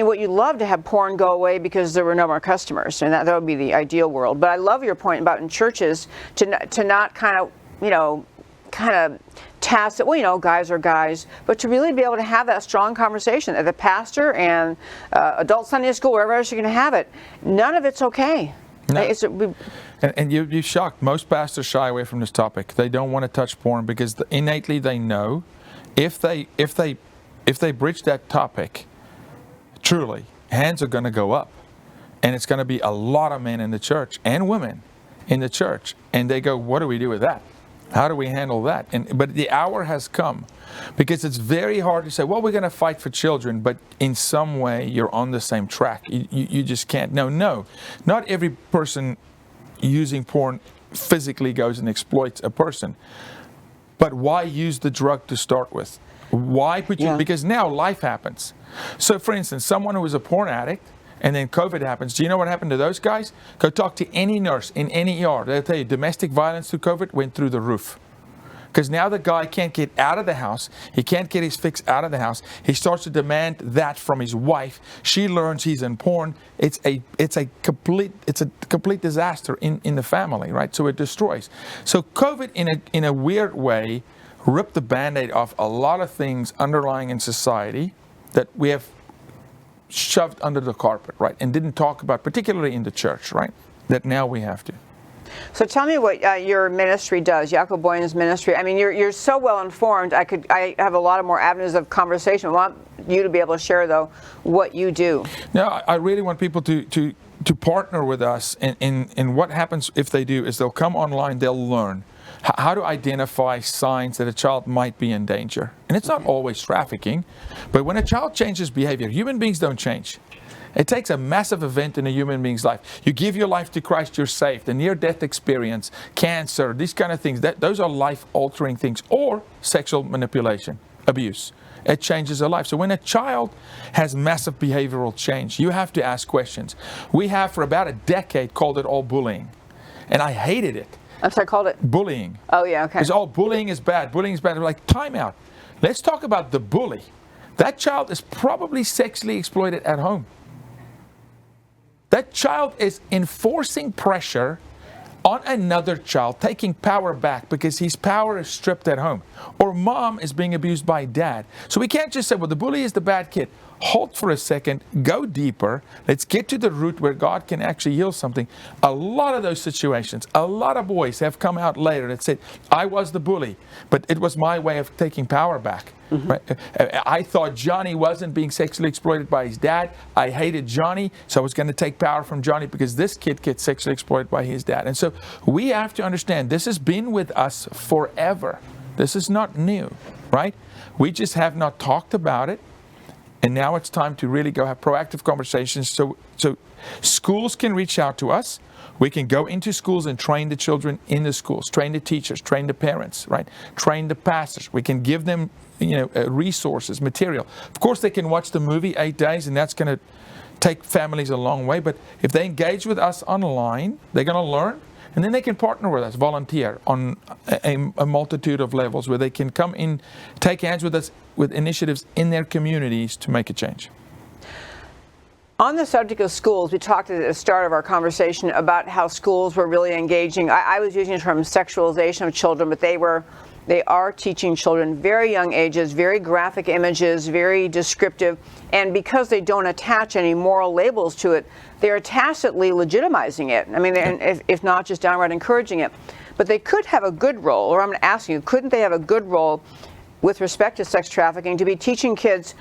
Speaker 1: what you love to have porn go away because there were no more customers, and that would be the ideal world. But I love your point about in churches to not kind of task it. Guys are guys, but to really be able to have that strong conversation at the pastor and adult Sunday school, wherever else you're going to have it. None of it's okay.
Speaker 2: No. And you're shocked. Most pastors shy away from this topic. They don't want to touch porn because innately they know if they bridge that topic, truly, hands are going to go up. And it's going to be a lot of men in the church and women in the church. And they go, what do we do with that? How do we handle that? But the hour has come because it's very hard to say, well, we're going to fight for children, but in some way you're on the same track. You just can't. No. Not every person using porn physically goes and exploits a person. But why use the drug to start with? Why put you? Because now life happens. So for instance, someone who was a porn addict, and then COVID happens. Do you know what happened to those guys? Go talk to any nurse in any ER. They'll tell you domestic violence through COVID went through the roof. Because now the guy can't get out of the house. He can't get his fix out of the house. He starts to demand that from his wife. She learns he's in porn. It's a complete disaster in the family, right? So it destroys. So COVID in a weird way ripped the Band-Aid off a lot of things underlying in society that we have shoved under the carpet, right, and didn't talk about, particularly in the church, right, that now we have to.
Speaker 1: So tell me what your ministry does, Jaco Boyn's ministry. I mean, you're so well informed. I have a lot of more avenues of conversation. I want you to be able to share, though, what you do.
Speaker 2: Now, I really want people to partner with us, and what happens if they do is they'll come online, they'll learn how to identify signs that a child might be in danger. And it's not always trafficking, but when a child changes behavior, human beings don't change. It takes a massive event in a human being's life. You give your life to Christ, you're saved. A near-death experience, cancer, these kind of things, those are life-altering things. Or sexual manipulation, abuse. It changes a life. So when a child has massive behavioral change, you have to ask questions. We have for about a decade called it all bullying. And I hated it.
Speaker 1: I'm sorry, called it?
Speaker 2: Bullying.
Speaker 1: Oh, yeah, okay.
Speaker 2: Because all bullying is bad. Bullying is bad. We're like, time out. Let's talk about the bully. That child is probably sexually exploited at home. That child is enforcing pressure on another child, taking power back because his power is stripped at home. Or mom is being abused by dad. So we can't just say, well, the bully is the bad kid. halt for a second, go deeper. Let's get to the root where God can actually heal something. A lot of those situations, a lot of boys have come out later that said, I was the bully, but it was my way of taking power back. Right? I thought Johnny wasn't being sexually exploited by his dad. I hated Johnny, so I was going to take power from Johnny because this kid gets sexually exploited by his dad. And so we have to understand this has been with us forever. This is not new, right? We just have not talked about it. And now it's time to really go have proactive conversations. So schools can reach out to us. We can go into schools and train the children in the schools, train the teachers, train the parents, right? Train the pastors. We can give them, resources, material. Of course, they can watch the movie 8 days, and that's going to take families a long way. But if they engage with us online, they're going to learn, and then they can partner with us, volunteer on a multitude of levels where they can come in, take hands with us with initiatives in their communities to make a change.
Speaker 1: On the subject of schools, we talked at the start of our conversation about how schools were really engaging. I was using the term sexualization of children, but they are teaching children very young ages, very graphic images, very descriptive, and because they don't attach any moral labels to it, they're tacitly legitimizing it. I mean, if not just downright encouraging it. But they could have a good role, or I'm asking you, couldn't they have a good role with respect to sex trafficking to be teaching kids,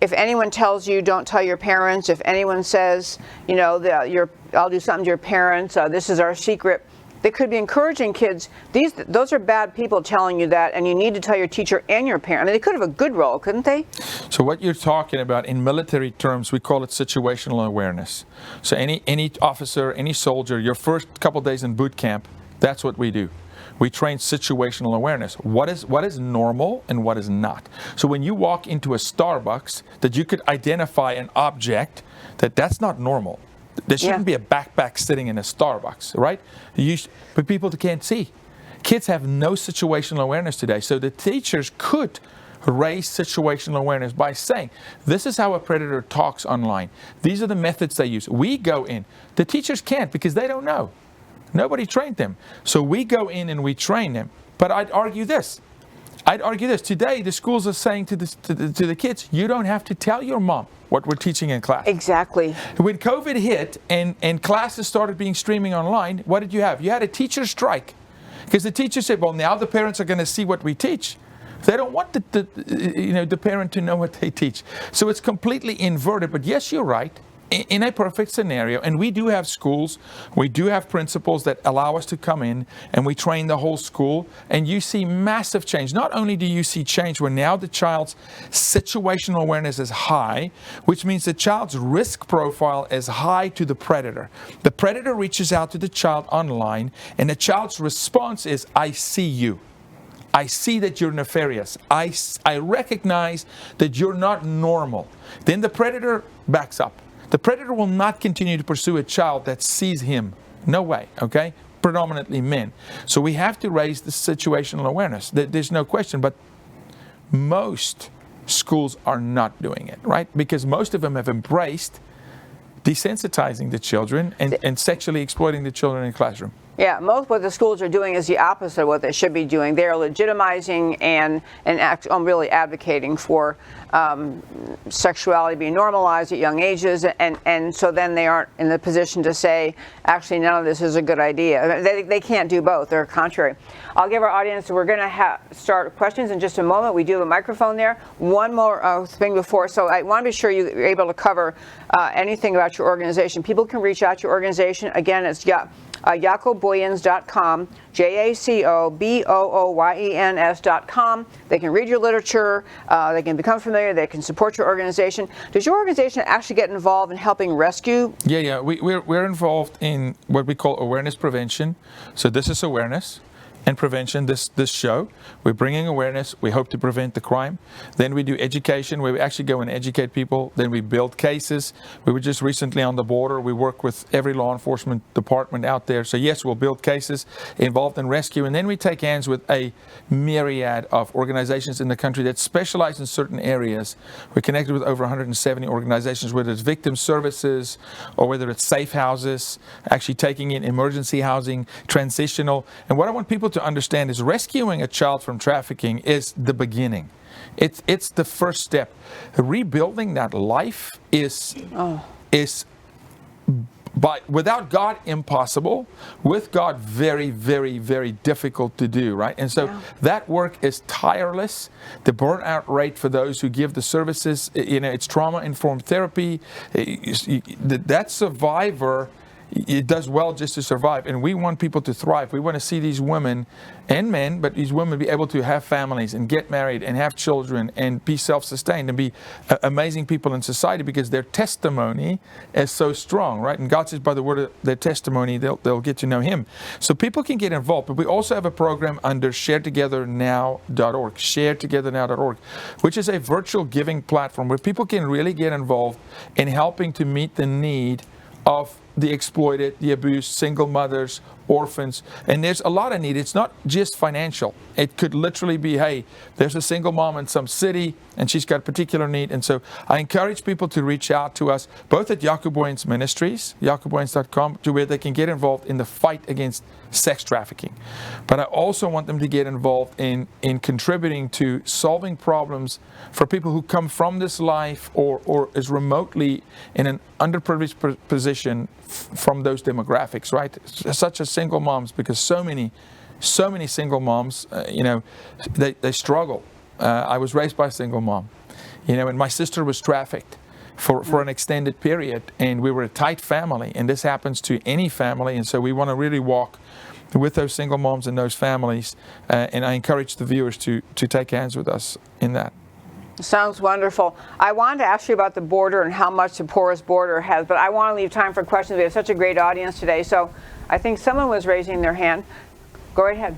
Speaker 1: if anyone tells you don't tell your parents, if anyone says, I'll do something to your parents, this is our secret. They could be encouraging kids. Those are bad people telling you that, and you need to tell your teacher and your parent. I mean, they could have a good role, couldn't they?
Speaker 2: So what you're talking about in military terms, we call it situational awareness. So any officer, any soldier, your first couple days in boot camp, that's what we do. We train situational awareness. What is normal and what is not. So when you walk into a Starbucks, that you could identify an object that's not normal. There shouldn't be a backpack sitting in a Starbucks, right? But people can't see. Kids have no situational awareness today. So the teachers could raise situational awareness by saying, this is how a predator talks online. These are the methods they use. We go in. The teachers can't because they don't know. Nobody trained them. So we go in and we train them. But I'd argue this. Today, the schools are saying to the kids, you don't have to tell your mom what we're teaching in class.
Speaker 1: Exactly.
Speaker 2: When COVID hit and classes started being streaming online, what did you have? You had a teacher strike. Because the teacher said, well, now the parents are going to see what we teach. They don't want the parent to know what they teach. So it's completely inverted. But yes, you're right. In a perfect scenario, and we do have schools, we do have principals that allow us to come in and we train the whole school, and you see massive change. Not only do you see change where now the child's situational awareness is high, which means the child's risk profile is high to the predator. The predator reaches out to the child online, and the child's response is, I see you. I see that you're nefarious. I recognize that you're not normal. Then the predator backs up. The predator will not continue to pursue a child that sees him. No way, okay? Predominantly men. So we have to raise the situational awareness. There's no question, but most schools are not doing it, right? Because most of them have embraced desensitizing the children and sexually exploiting the children in the classroom.
Speaker 1: Yeah, most what the schools are doing is the opposite of what they should be doing. They are legitimizing and really advocating for sexuality being normalized at young ages, and so then they aren't in the position to say, actually, none of this is a good idea. They can't do both. They're contrary. I'll give our audience, we're going to start questions in just a moment. We do have a microphone there. One more thing before, so I want to be sure you're able to cover anything about your organization. People can reach out to your organization. Again, it's jacoboyens.com, JACOBOOYENS.com. They can read your literature, they can become familiar, they can support your organization. Does your organization actually get involved in helping rescue?
Speaker 2: Yeah. We're involved in what we call awareness prevention. So this is awareness and prevention, this show. We're bringing awareness. We hope to prevent the crime. Then we do education, where we actually go and educate people. Then we build cases. We were just recently on the border. We work with every law enforcement department out there. So yes, we'll build cases involved in rescue. And then we take hands with a myriad of organizations in the country that specialize in certain areas. We're connected with over 170 organizations, whether it's victim services or whether it's safe houses, actually taking in emergency housing, transitional. And what I want people people to understand is rescuing a child from trafficking is the beginning. It's the first step. Rebuilding that life is without God impossible, with God very, very, very difficult to do, right? And so that work is tireless. The burnout rate for those who give the services, it's trauma-informed therapy. That survivor, it does well just to survive, and we want people to thrive. We want to see these women and men, but these women be able to have families and get married and have children and be self-sustained and be amazing people in society, because their testimony is so strong, right? And God says by the word of their testimony, they'll get to know Him. So people can get involved, but we also have a program under sharetogethernow.org, sharetogethernow.org, which is a virtual giving platform where people can really get involved in helping to meet the need of the exploited, the abused, single mothers, orphans. And there's a lot of need. It's not just financial. It could literally be, hey, there's a single mom in some city and she's got a particular need. And so I encourage people to reach out to us, both at Jacob Boyens Ministries, jacobboyens.com, to where they can get involved in the fight against sex trafficking. But I also want them to get involved in contributing to solving problems for people who come from this life or is remotely in an underprivileged position from those demographics, right? Such as single moms, because so many single moms, they struggle. I was raised by a single mom, and my sister was trafficked for an extended period, and we were a tight family, and this happens to any family, and so we want to really walk with those single moms and those families, and I encourage the viewers to take hands with us in that.
Speaker 1: Sounds wonderful. I wanted to ask you about the border and how much the porous border has, but I want to leave time for questions. We have such a great audience today, so I think someone was raising their hand. Go right ahead.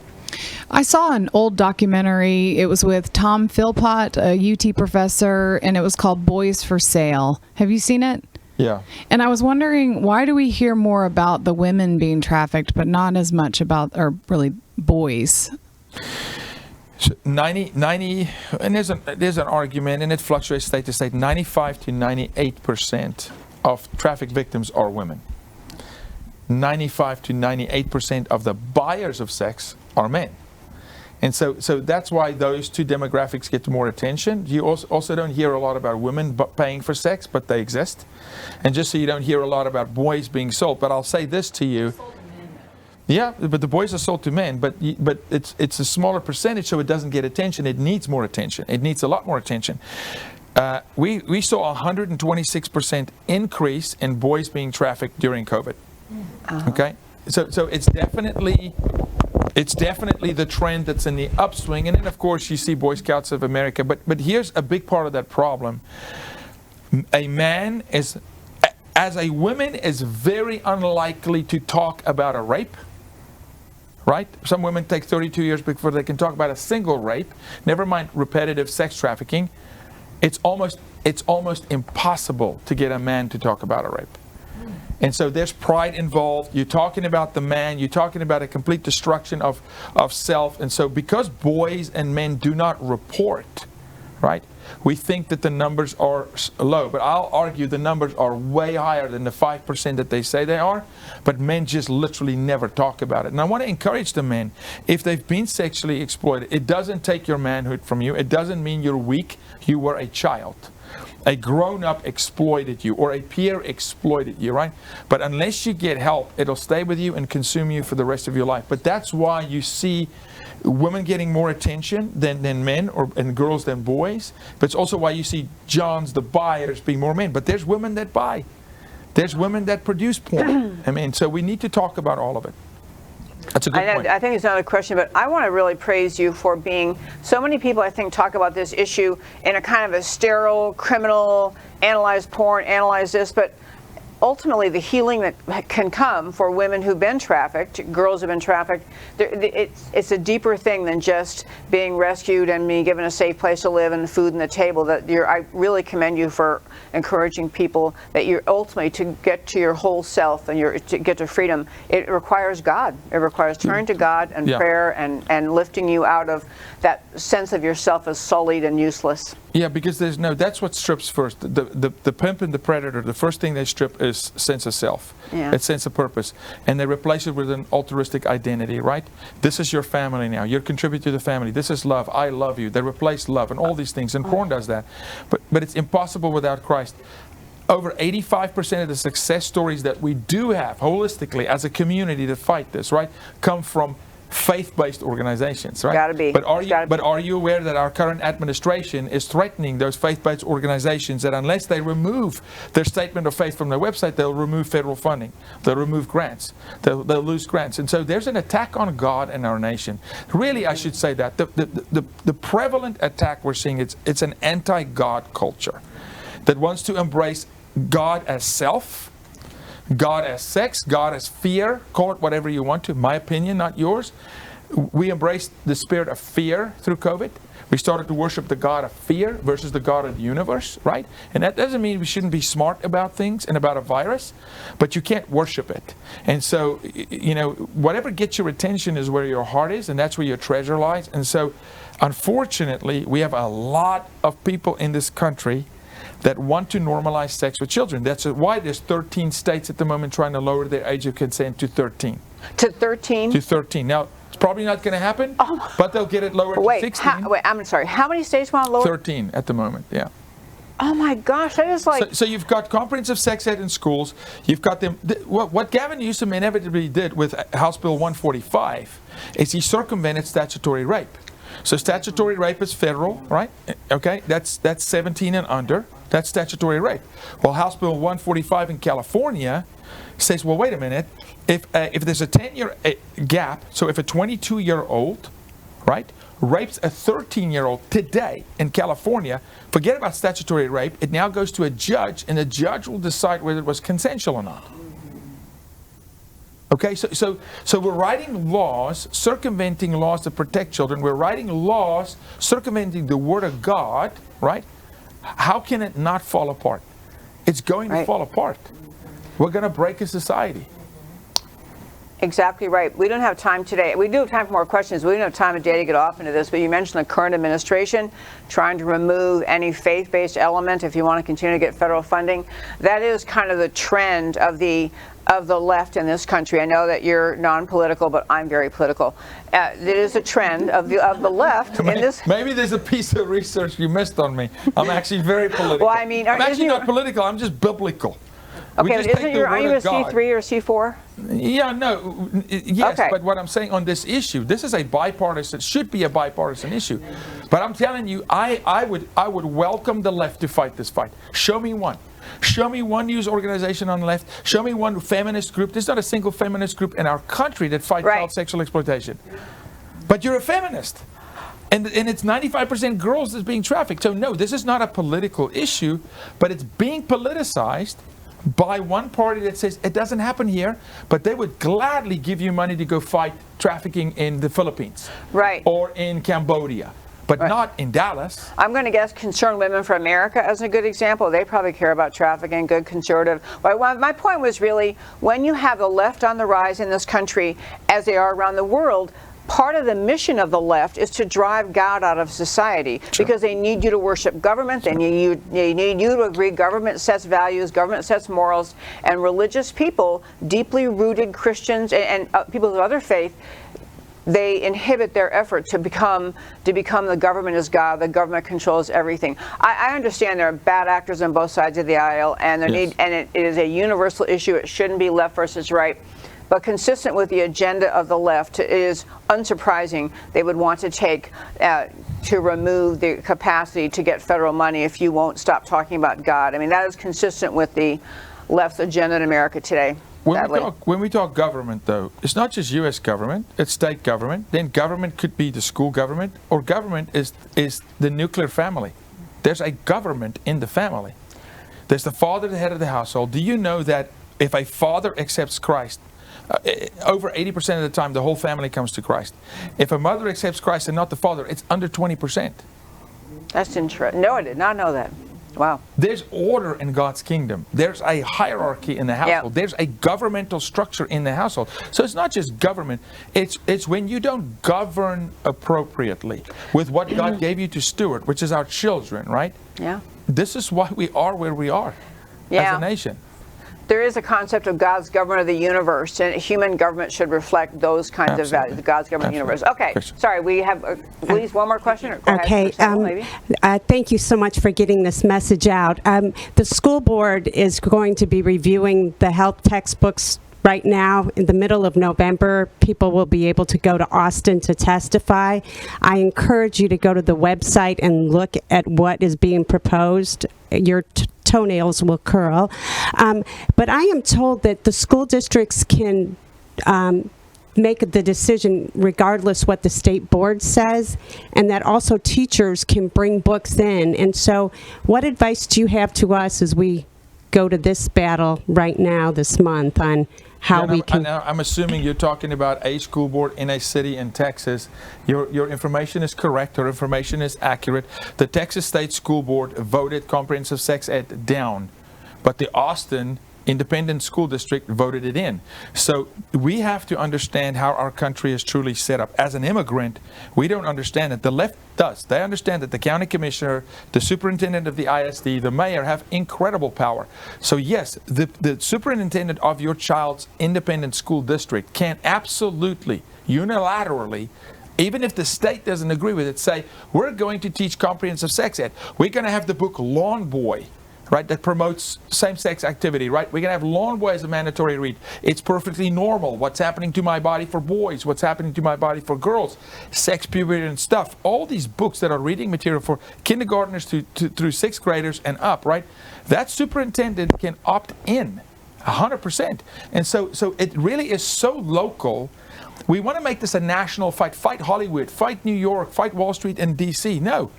Speaker 3: I saw an old documentary. It was with Tom Philpott, a UT professor, and it was called Boys for Sale. Have you seen it?
Speaker 2: Yeah.
Speaker 3: And I was wondering, why do we hear more about the women being trafficked, but not as much about, or really, boys?
Speaker 2: So 90, and there's an argument, and it fluctuates state to state. 95 to 98% of traffic victims are women. 95 to 98% of the buyers of sex are men. And so that's why those two demographics get more attention. You also don't hear a lot about women paying for sex, but they exist. And just so you don't hear a lot about boys being sold. But I'll say this to you. Yeah, but the boys are sold to men, but it's a smaller percentage, so it doesn't get attention. It needs more attention. It needs a lot more attention. We saw a 126% increase in boys being trafficked during COVID. Okay, so it's definitely the trend that's in the upswing, and then of course you see Boy Scouts of America. But here's a big part of that problem. A man as a woman is very unlikely to talk about a rape. Right? Some women take 32 years before they can talk about a single rape, never mind repetitive sex trafficking. It's almost impossible to get a man to talk about a rape. And so there's pride involved. You're talking about the man. You're talking about a complete destruction of self. And so because boys and men do not report, right, we think that the numbers are low. But I'll argue the numbers are way higher than the 5% that they say they are. But men just literally never talk about it. And I want to encourage the men, if they've been sexually exploited, it doesn't take your manhood from you. It doesn't mean you're weak. You were a child. A grown-up exploited you, or a peer exploited you, right? But unless you get help, it'll stay with you and consume you for the rest of your life. But that's why you see women getting more attention than men, and girls than boys. But it's also why you see Johns, the buyers, being more men. But there's women that buy. There's women that produce porn. I mean, so we need to talk about all of it. That's a good point.
Speaker 1: I think it's not a question, but I want to really praise you for being, so many people I think talk about this issue in a kind of a sterile, criminal, analyze porn, analyze this, but ultimately the healing that can come for women who've been trafficked, girls who've been trafficked, it's a deeper thing than just being rescued and being given a safe place to live and food on the table. I really commend you for encouraging people that you're ultimately to get to your whole self and to get to freedom. It requires God. It requires turning to God and prayer and lifting you out of that sense of yourself as sullied and useless.
Speaker 2: Yeah, because that's what strips first. The pimp and the predator, the first thing they strip is sense of self.
Speaker 1: Yeah.
Speaker 2: It's sense of purpose. And they replace it with an altruistic identity, right? This is your family now. You contribute to the family. This is love. I love you. They replace love and all these things. And porn does that. But it's impossible without Christ. Over 85% of the success stories that we do have holistically as a community that fight this, right, come from faith-based organizations, right?
Speaker 1: Gotta be.
Speaker 2: But are you aware that our current administration is threatening those faith-based organizations that unless they remove their statement of faith from their website, they'll remove federal funding, they'll remove grants, they'll lose grants, and so there's an attack on God and our nation. Really, I should say that the prevalent attack we're seeing, it's an anti-God culture that wants to embrace God as self, God as sex, God as fear, call it whatever you want to, my opinion, not yours. We embraced the spirit of fear through COVID. We started to worship the God of fear versus the God of the universe, right? And that doesn't mean we shouldn't be smart about things and about a virus, but you can't worship it. And so, whatever gets your attention is where your heart is, and that's where your treasure lies. And so, unfortunately, we have a lot of people in this country that want to normalize sex with children. That's why there's 13 states at the moment trying to lower their age of consent to 13.
Speaker 1: To 13?
Speaker 2: To 13. Now, it's probably not going to happen, but they'll get it lowered to 16.
Speaker 1: I'm sorry. How many states want to lower?
Speaker 2: 13 at the moment, yeah.
Speaker 1: Oh my gosh, that is like...
Speaker 2: So you've got comprehensive sex ed in schools. You've got them... What Gavin Newsom inevitably did with House Bill 145 is he circumvented statutory rape. So statutory rape is federal, right? Okay, that's 17 and under. That's statutory rape. Well, House Bill 145 in California says, well, wait a minute. If there's a 10-year gap, so if a 22-year-old, right, rapes a 13-year-old today in California, forget about statutory rape. It now goes to a judge, and the judge will decide whether it was consensual or not. Okay, so we're writing laws, circumventing laws to protect children. We're writing laws, circumventing the Word of God, right? How can it not fall apart? It's going to fall apart. We're going to break a society.
Speaker 1: Exactly right. We don't have time today. We do have time for more questions. We don't have time today to get off into this, but you mentioned the current administration trying to remove any faith-based element if you want to continue to get federal funding. That is kind of the trend of the left in this country. I know that you're non-political, but I'm very political. It is a trend of the left in this.
Speaker 2: Maybe there's a piece of research you missed on me. I'm actually very political.
Speaker 1: Well, I mean,
Speaker 2: I'm actually not political. I'm just biblical.
Speaker 1: Okay, but are you a C3 or C4?
Speaker 2: Yeah, no, yes,
Speaker 1: okay.
Speaker 2: But what I'm saying on this issue, this is a bipartisan, should be a bipartisan issue. But I'm telling you, I would welcome the left to fight this fight. Show me one. Show me one news organization on the left. Show me one feminist group. There's not a single feminist group in our country that fights child sexual exploitation. But you're a feminist. And it's 95% girls that's being trafficked. So no, this is not a political issue, but it's being politicized by one party that says it doesn't happen here, but they would gladly give you money to go fight trafficking in the Philippines.
Speaker 1: Right.
Speaker 2: Or in Cambodia. But not in Dallas.
Speaker 1: I'm going to guess Concerned Women for America as a good example. They probably care about trafficking, good conservative. But my point was really, when you have the left on the rise in this country, as they are around the world, part of the mission of the left is to drive God out of society, because they need you to worship government. They need you to agree government sets values, government sets morals, and religious people, deeply rooted Christians and people of other faith, they inhibit their effort to become the government is God, the government controls everything. I understand there are bad actors on both sides of the aisle, and it is a universal issue. It shouldn't be left versus right. But consistent with the agenda of the left, it is unsurprising they would want to take to remove the capacity to get federal money if you won't stop talking about God. I mean, that is consistent with the left's agenda in America today.
Speaker 2: When we talk government, though, it's not just U.S. government, it's state government. Then government could be the school government, or government is the nuclear family. There's a government in the family. There's the father, the head of the household. Do you know that if a father accepts Christ, over 80% of the time, the whole family comes to Christ. If a mother accepts Christ and not the father, it's under 20%.
Speaker 1: That's interesting. No, I did not know that. Wow.
Speaker 2: There's order in God's kingdom. There's a hierarchy in the household. There's a governmental structure in the household. So it's not just government. It's when you don't govern appropriately with what God gave you to steward, which is our children, right?
Speaker 1: Yeah.
Speaker 2: This is why we are where we are as a nation.
Speaker 1: There is a concept of God's government of the universe, and human government should reflect those kinds of values, God's government of the universe. Okay, sorry, we have, please, one more question? Or go
Speaker 4: Okay,
Speaker 1: ahead,
Speaker 4: thank you so much for getting this message out. The school board is going to be reviewing the health textbooks right now. In the middle of November, people will be able to go to Austin to testify. I encourage you to go to the website and look at what is being proposed. Your toenails will curl. But I am told that the school districts can make the decision regardless what the state board says, and that also teachers can bring books in. And so what advice do you have to us as we go to this battle right now this month on how we can...
Speaker 2: I'm assuming you're talking about a school board in a city in Texas. Your information is correct. Your information is accurate. The Texas State School Board voted comprehensive sex ed down, but the Austin Independent School District voted it in. So we have to understand how our country is truly set up. As an immigrant, we don't understand it. The left does. They understand that the county commissioner, the superintendent of the ISD, the mayor have incredible power. So yes, the superintendent of your child's independent school district can absolutely, unilaterally, even if the state doesn't agree with it, say, we're going to teach comprehensive sex ed. We're going to have the book Lawn Boy, right, that promotes same-sex activity, right? We're going to have Lawn Boy as a mandatory read. It's perfectly normal. What's happening to my body for boys? What's happening to my body for girls? Sex, puberty, and stuff. All these books that are reading material for kindergartners through sixth graders and up, right? That superintendent can opt in 100%. And so it really is so local. We want to make this a national fight. Fight Hollywood, fight New York, fight Wall Street and DC. No.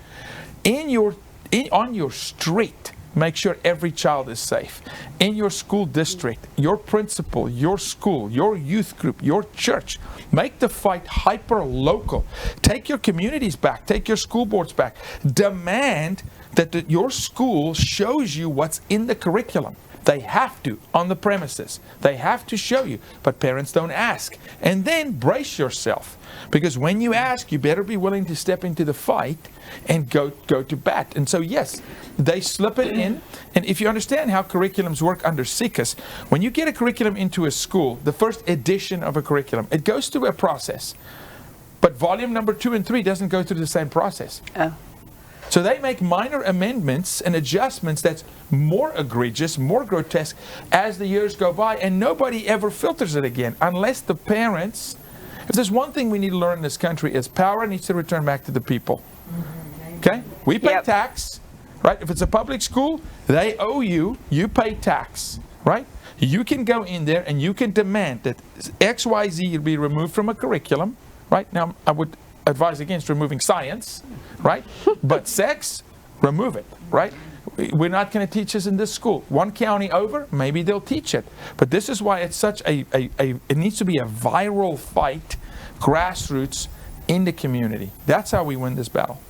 Speaker 2: On your street, make sure every child is safe. In your school district, your principal, your school, your youth group, your church, make the fight hyper-local. Take your communities back. Take your school boards back. Demand that your school shows you what's in the curriculum. They have to, on the premises. They have to show you, but parents don't ask. And then brace yourself, because when you ask, you better be willing to step into the fight and go to bat. And so yes, they slip it in. And if you understand how curriculums work under SICAS, when you get a curriculum into a school, the first edition of a curriculum, it goes through a process. But volume number 2 and 3 doesn't go through the same process.
Speaker 1: Oh.
Speaker 2: So they make minor amendments and adjustments that's more egregious, more grotesque as the years go by, and nobody ever filters it again unless the parents. If there's one thing we need to learn in this country, is power needs to return back to the people. Okay? We pay tax, right? If it's a public school, they owe you, you pay tax, right? You can go in there and you can demand that XYZ be removed from a curriculum, right? Now, I would advise against removing science, right? But sex, remove it, right? We're not going to teach this in this school. One county over, maybe they'll teach it. But this is why it's such it needs to be a viral fight, grassroots, in the community. That's how we win this battle.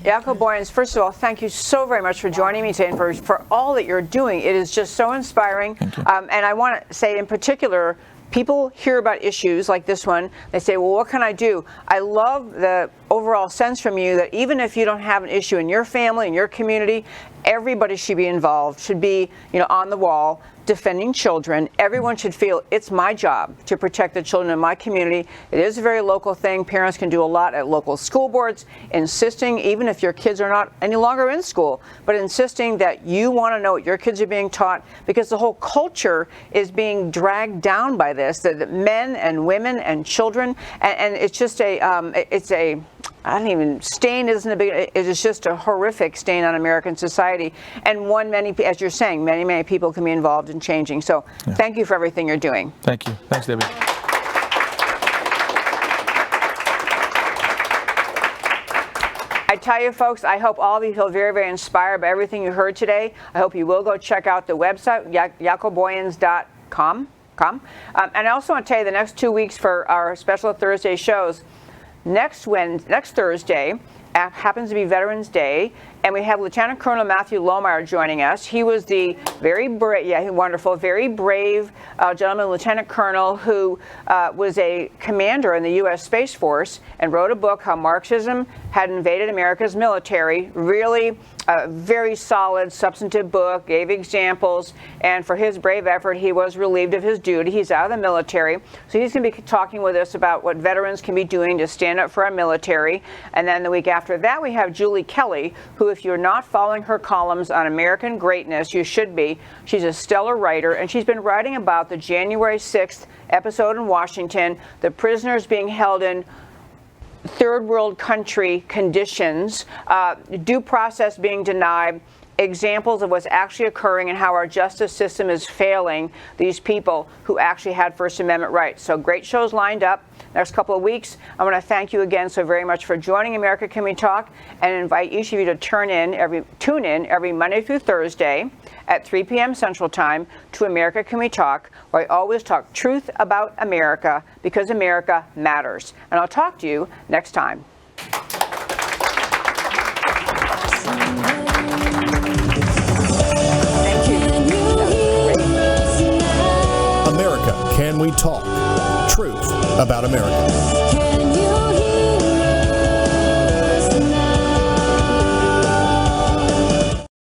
Speaker 1: Jaco Booyens, first of all, thank you so very much for joining me today and for all that you're doing. It is just so inspiring. And I want to say in particular, people hear about issues like this one. They say, well, what can I do? I love the overall sense from you that even if you don't have an issue in your family, in your community, everybody should be involved, should be, on the wall, defending children. Everyone should feel it's my job to protect the children in my community. It is a very local thing. Parents can do a lot at local school boards, insisting, even if your kids are not any longer in school, but insisting that you want to know what your kids are being taught, because the whole culture is being dragged down by this, that men and women and children, and it's just stain isn't a big, it is just a horrific stain on American society. And as you're saying, many people can be involved in changing. So thank you for everything you're doing.
Speaker 2: Thank you. Thanks, Debbie.
Speaker 1: I tell you, folks, I hope all of you feel very, very inspired by everything you heard today. I hope you will go check out the website, jacobooyens.com. And I also want to tell you the next 2 weeks for our special Thursday shows. Next Thursday, happens to be Veterans Day, and we have Lieutenant Colonel Matthew Lohmeyer joining us. He was the very brave, very brave gentleman, Lieutenant Colonel, who was a commander in the U.S. Space Force and wrote a book, How Marxism Had Invaded America's Military. Really a very solid, substantive book, gave examples, and for his brave effort, he was relieved of his duty. He's out of the military, so he's going to be talking with us about what veterans can be doing to stand up for our military. And then the week after that, we have Julie Kelly, who, if you're not following her columns on American greatness, you should be. She's a stellar writer, and she's been writing about the January 6th episode in Washington, the prisoners being held in third world country conditions, due process being denied, examples of what's actually occurring and how our justice system is failing these people who actually had First Amendment rights. So great shows lined up next couple of weeks. I want to thank you again so very much for joining America Can We Talk, and invite each of you to tune in every Monday through Thursday at 3 p.m. Central Time to America Can We Talk, where I always talk truth about America, because America matters. And I'll talk to you next time. Thank you.
Speaker 5: America Can We Talk? Truth about America.